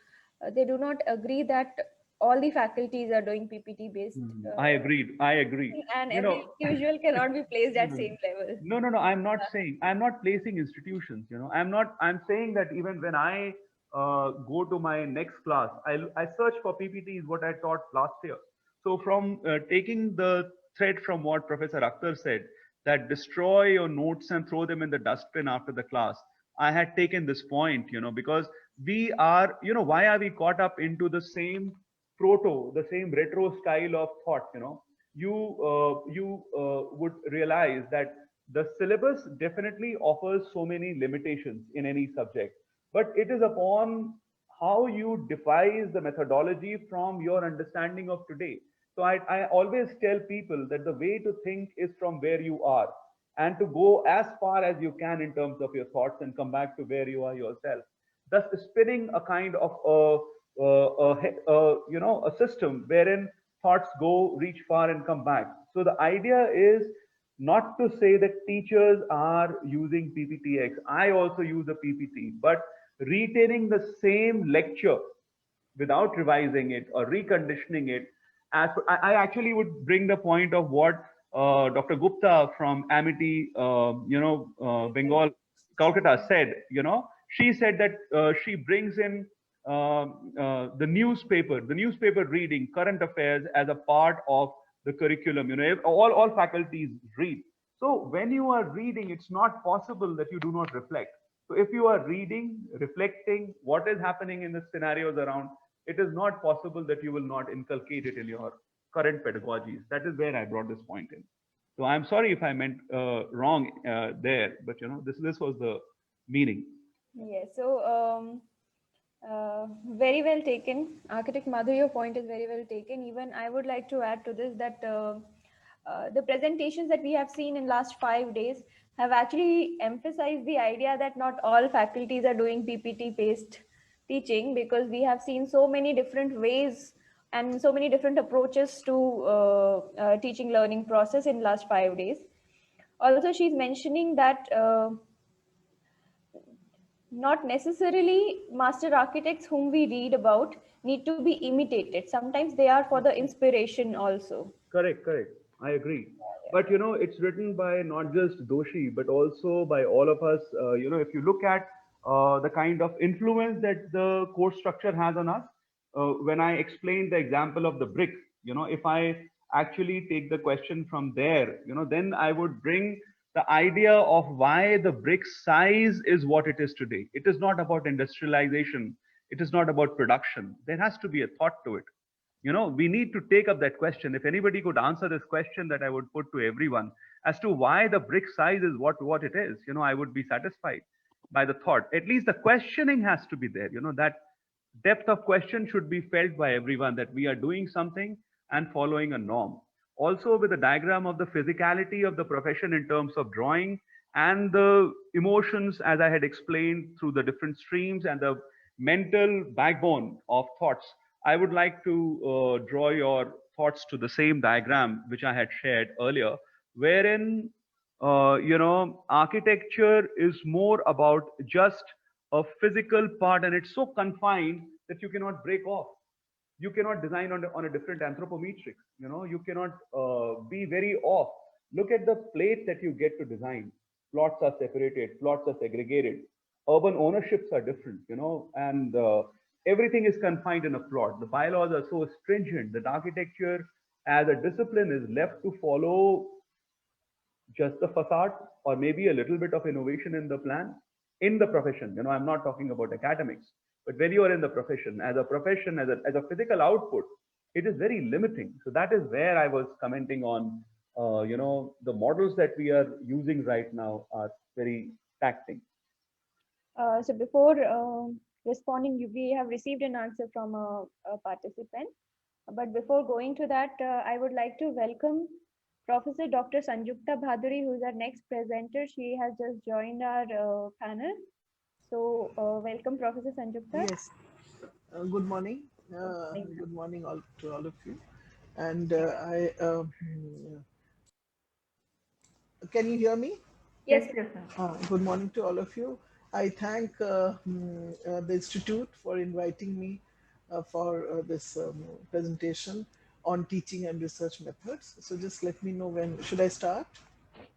S1: they do not agree that all the faculties are doing PPT based.
S3: I agreed.
S1: And every individual cannot be placed at same level.
S3: No. I'm not saying, I'm not placing institutions, I'm saying that even when I go to my next class, I search for PPTs, what I taught last year. So from taking the thread from what Professor Akhtar said, that destroy your notes and throw them in the dustbin after the class, I had taken this point, because we are, why are we caught up into the same the same retro style of thought, you would realize that the syllabus definitely offers so many limitations in any subject, but it is upon how you devise the methodology from your understanding of today. So I always tell people that the way to think is from where you are, and to go as far as you can in terms of your thoughts and come back to where you are yourself, thus spinning a kind of a system wherein thoughts go, reach far and come back. So the idea is not to say that teachers are using PPTX. I also use a PPT, but retaining the same lecture without revising it or reconditioning it. As I actually would bring the point of what Dr. Gupta from Amity, Bengal, Calcutta said. She said that she brings in the newspaper reading, current affairs as a part of the curriculum. All faculties read. So when you are reading, it's not possible that you do not reflect. So if you are reading, reflecting what is happening in the scenarios around, it is not possible that you will not inculcate it in your current pedagogies. That is where I brought this point in. So I'm sorry if I meant wrong there, but this was the meaning.
S1: Yes. So very well taken. Architect Madhu, your point is very well taken. Even I would like to add to this that the presentations that we have seen in last 5 days have actually emphasized the idea that not all faculties are doing PPT based teaching, because we have seen so many different ways and so many different approaches to teaching learning process in last 5 days. Also, she's mentioning that not necessarily master architects whom we read about need to be imitated. Sometimes they are for the inspiration also.
S3: Correct. I agree. But it's written by not just Doshi, but also by all of us. If you look at the kind of influence that the course structure has on us, when I explained the example of the brick, if I actually take the question from there, then I would bring the idea of why the brick size is what it is today. It is not about industrialization. It is not about production. There has to be a thought to it. We need to take up that question. If anybody could answer this question that I would put to everyone as to why the brick size is what it is, I would be satisfied by the thought. At least the questioning has to be there. That depth of question should be felt by everyone, that we are doing something and following a norm. Also with the diagram of the physicality of the profession in terms of drawing and the emotions, as I had explained, through the different streams and the mental backbone of thoughts, I would like to draw your thoughts to the same diagram which I had shared earlier, wherein architecture is more about just a physical part, and it's so confined that you cannot break off. You cannot design on a different anthropometrics. You cannot be very off. Look at the plate that you get to design. Plots are separated, plots are segregated. Urban ownerships are different, and everything is confined in a plot. The bylaws are so stringent that architecture as a discipline is left to follow just the facade or maybe a little bit of innovation in the plan in the profession. I'm not talking about academics, but when you are in the profession, as a physical output, it is very limiting. So that is where I was commenting on, the models that we are using right now are very taxing.
S1: So before responding, we have received an answer from a participant. But before going to that, I would like to welcome Professor Dr. Sanjukta Bhaduri, who is our next presenter. She has just joined our panel. So welcome, Professor Sanjukta.
S4: Yes. Good morning. Good morning to all of you. And can you hear me?
S1: Yes.
S4: Good morning to all of you. I thank the Institute for inviting me for this presentation on teaching and research methods. So just let me know when. Should I start?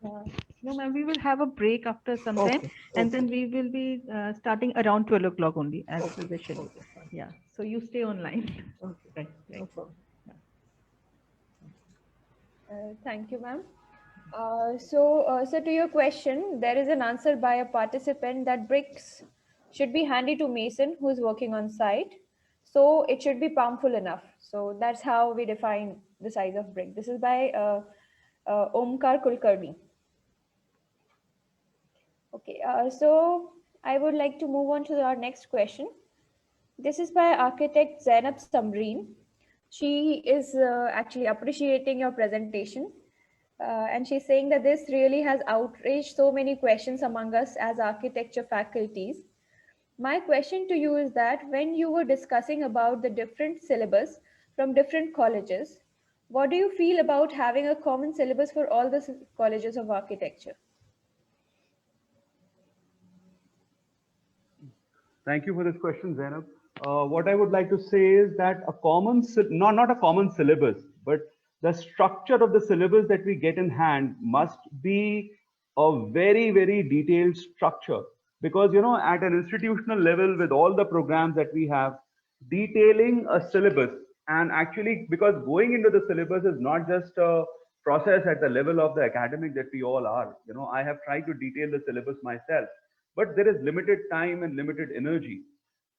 S5: No, ma'am, we will have a break after some time, and then we will be starting around 12 o'clock only as per the schedule. Yeah, so you stay online.
S4: Okay,
S5: Right.
S4: no problem.
S1: Thank you, ma'am. So to your question, there is an answer by a participant that bricks should be handy to mason who is working on site. so it should be palmful enough. So that's how we define the size of brick. This is by Omkar Kulkarni. Okay, so I would like to move on to our next question. This is by architect Zainab Samreen. She is actually appreciating your presentation. And she's saying that this really has outraged so many questions among us as architecture faculties. My question to you is that when you were discussing about the different syllabus from different colleges, what do you feel about having a common syllabus for all the colleges of architecture?
S3: Thank you for this question, Zainab. What I would like to say is that a common, not a common syllabus, but the structure of the syllabus that we get in hand must be a very, very detailed structure. Because, at an institutional level, with all the programs that we have, detailing a syllabus, and actually, because going into the syllabus is not just a process at the level of the academic that we all are. I have tried to detail the syllabus myself, but there is limited time and limited energy.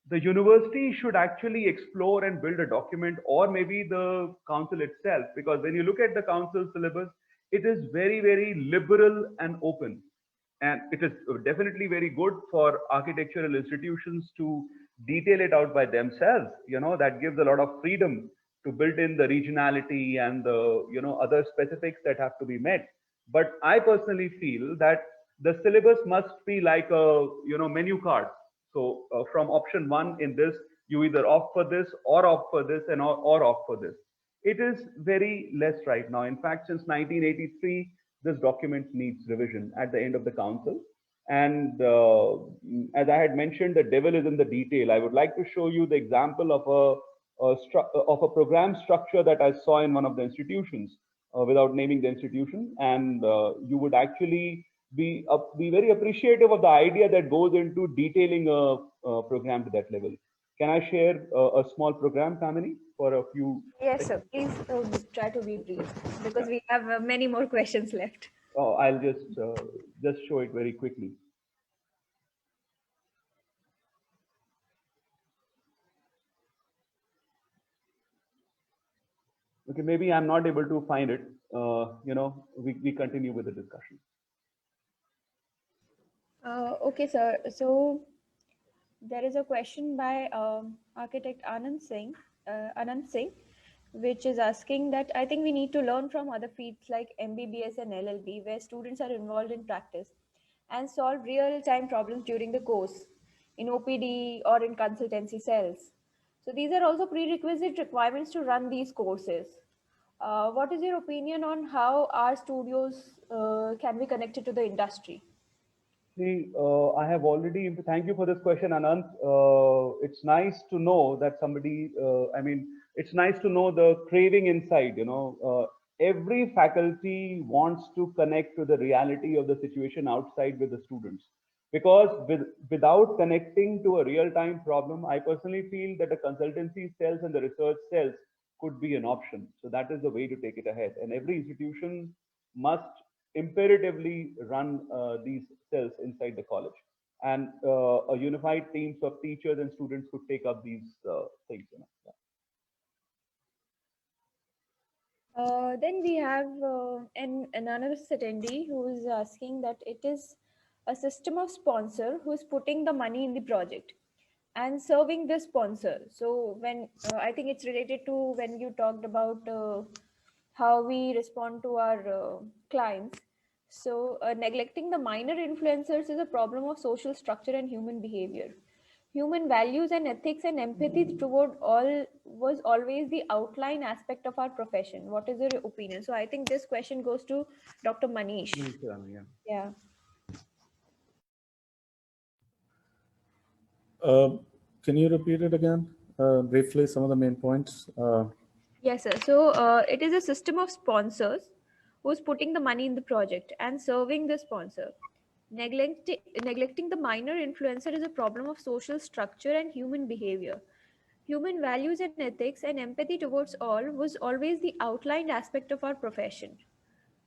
S3: The university should actually explore and build a document, or maybe the council itself, because when you look at the council syllabus, it is very, very liberal and open. And it is definitely very good for architectural institutions to detail it out by themselves. That gives a lot of freedom to build in the regionality and the other specifics that have to be met. But I personally feel that the syllabus must be like a menu card. So from option 1 in this, you either opt for this or opt for this and or opt for this. It is very less right now. In fact, since 1983, this document needs revision at the end of the council. And as I had mentioned, the devil is in the detail. I would like to show you the example of a program structure that I saw in one of the institutions, without naming the institution. And you would actually be very appreciative of the idea that goes into detailing a program to that level. Can I share a small program, Kamini, for a few?
S1: Yes, sir. Please try to be brief because we have many more questions left.
S3: Oh, I'll just show it very quickly. Okay, maybe I'm not able to find it. We continue with the discussion.
S1: Okay, sir. So there is a question by architect Anand Singh, which is asking that I think we need to learn from other fields like MBBS and LLB, where students are involved in practice and solve real-time problems during the course in OPD or in consultancy cells. So these are also prerequisite requirements to run these courses. What is your opinion on how our studios can be connected to the industry?
S3: See, I have already, thank you for this question, Anand. It's nice to know that somebody, it's nice to know the craving inside, every faculty wants to connect to the reality of the situation outside with the students. Because without connecting to a real-time problem, I personally feel that the consultancy cells and the research cells could be an option. So that is the way to take it ahead. And every institution must imperatively run these cells inside the college, and a unified teams of teachers and students could take up these things.
S1: Then we have an anonymous attendee who is asking that it is a system of sponsor who's putting the money in the project and serving the sponsor. So when I think it's related to when you talked about how we respond to our clients. So neglecting the minor influencers is a problem of social structure and human behavior. Human values and ethics and empathy toward all was always the outline aspect of our profession. What is your opinion? So I think this question goes to Dr. Manish. Yeah.
S2: Can you repeat it again briefly, some of the main points?
S1: Yes, sir. So it is a system of sponsors who's putting the money in the project and serving the sponsor. Neglecting the minor influencer is a problem of social structure and human behavior. Human values and ethics and empathy towards all was always the outlined aspect of our profession.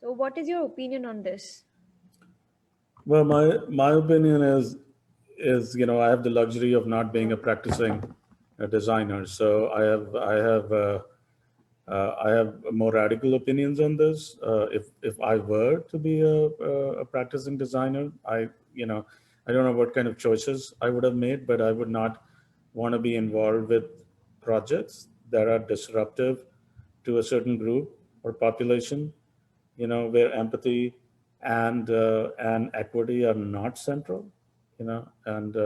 S1: So what is your opinion on this?
S2: Well, my opinion is I have the luxury of not being a practicing a designer. So I have more radical opinions on this. If I were to be a practicing designer, I don't know what kind of choices I would have made, but I would not want to be involved with projects that are disruptive to a certain group or population, where empathy and equity are not central, and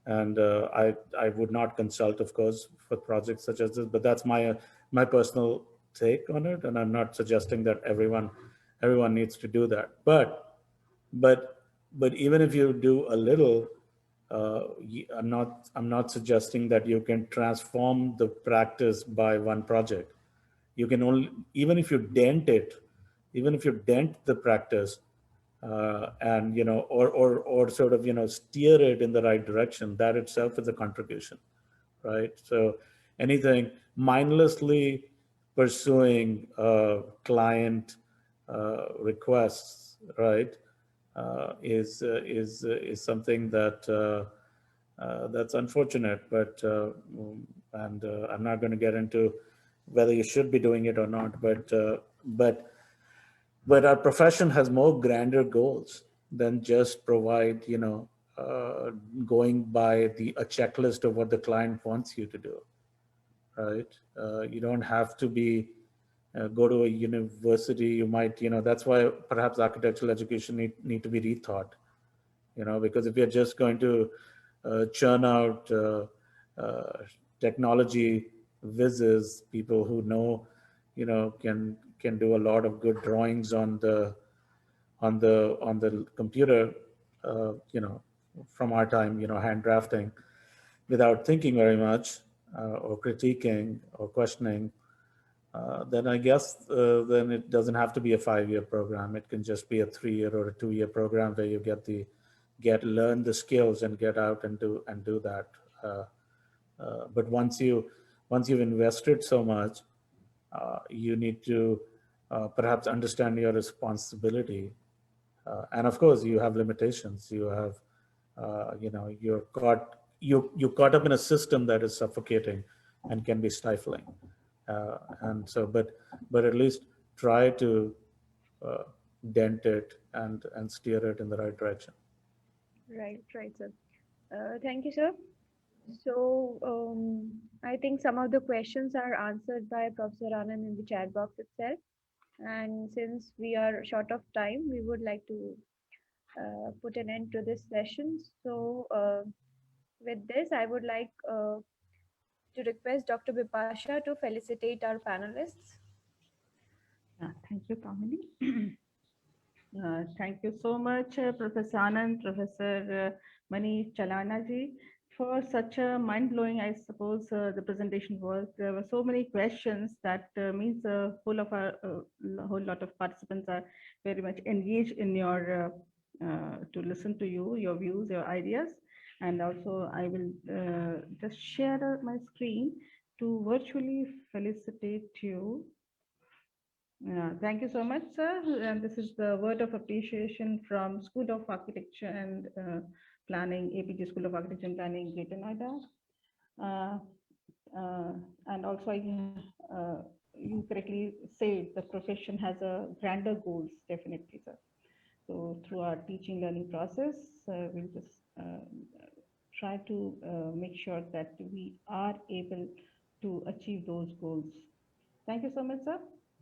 S2: I would not consult, of course, for projects such as this. But that's my personal take on it, and I'm not suggesting that everyone needs to do that. But but even if you do a little, I'm not suggesting that you can transform the practice by one project. You can only, even if you dent it, even if you dent the practice, and or sort of steer it in the right direction, that itself is a contribution, right? So anything mindlessly pursuing client requests, right, is something that's unfortunate. But and I'm not going to get into whether you should be doing it or not, but our profession has more grander goals than just provide, uh, going by a checklist of what the client wants you to do, right? You don't have to be go to a university. You might, that's why perhaps architectural education need to be rethought, because if you're just going to churn out uh, technology whizzes, people who know, can do a lot of good drawings on the computer, from our time, hand drafting without thinking very much, or critiquing or questioning, then I guess then it doesn't have to be a 5-year program. It can just be a 3-year or a 2-year program where you learn the skills and get out and do that. But once you've invested so much, you need to perhaps understand your responsibility. And of course, you have limitations. You have, you're caught up in a system that is suffocating and can be stifling. And so, but at least try to uh, dent it and steer it in the right direction.
S1: Right, sir. Thank you, sir. So I think some of the questions are answered by Professor Anand in the chat box itself. And since we are short of time, we would like to put an end to this session. So with this, I would like to request Dr. Bipasha to felicitate our panelists.
S5: Thank you, Kamini. Thank you so much, Professor Anand, Professor Manish, Chalana ji, for such a mind-blowing, I suppose, the presentation was. There were so many questions that means a whole lot of participants are very much engaged in your to listen to you, your views, your ideas. And also, I will just share my screen to virtually felicitate you. Thank you so much, sir. And this is the word of appreciation from School of Architecture and Planning, Apeejay School of Architecture and Planning, Greater Noida. Uh, and also, you correctly say the profession has a grander goals, definitely, sir. So through our teaching learning process, we'll just try to make sure that we are able to achieve those goals. Thank you so much, sir.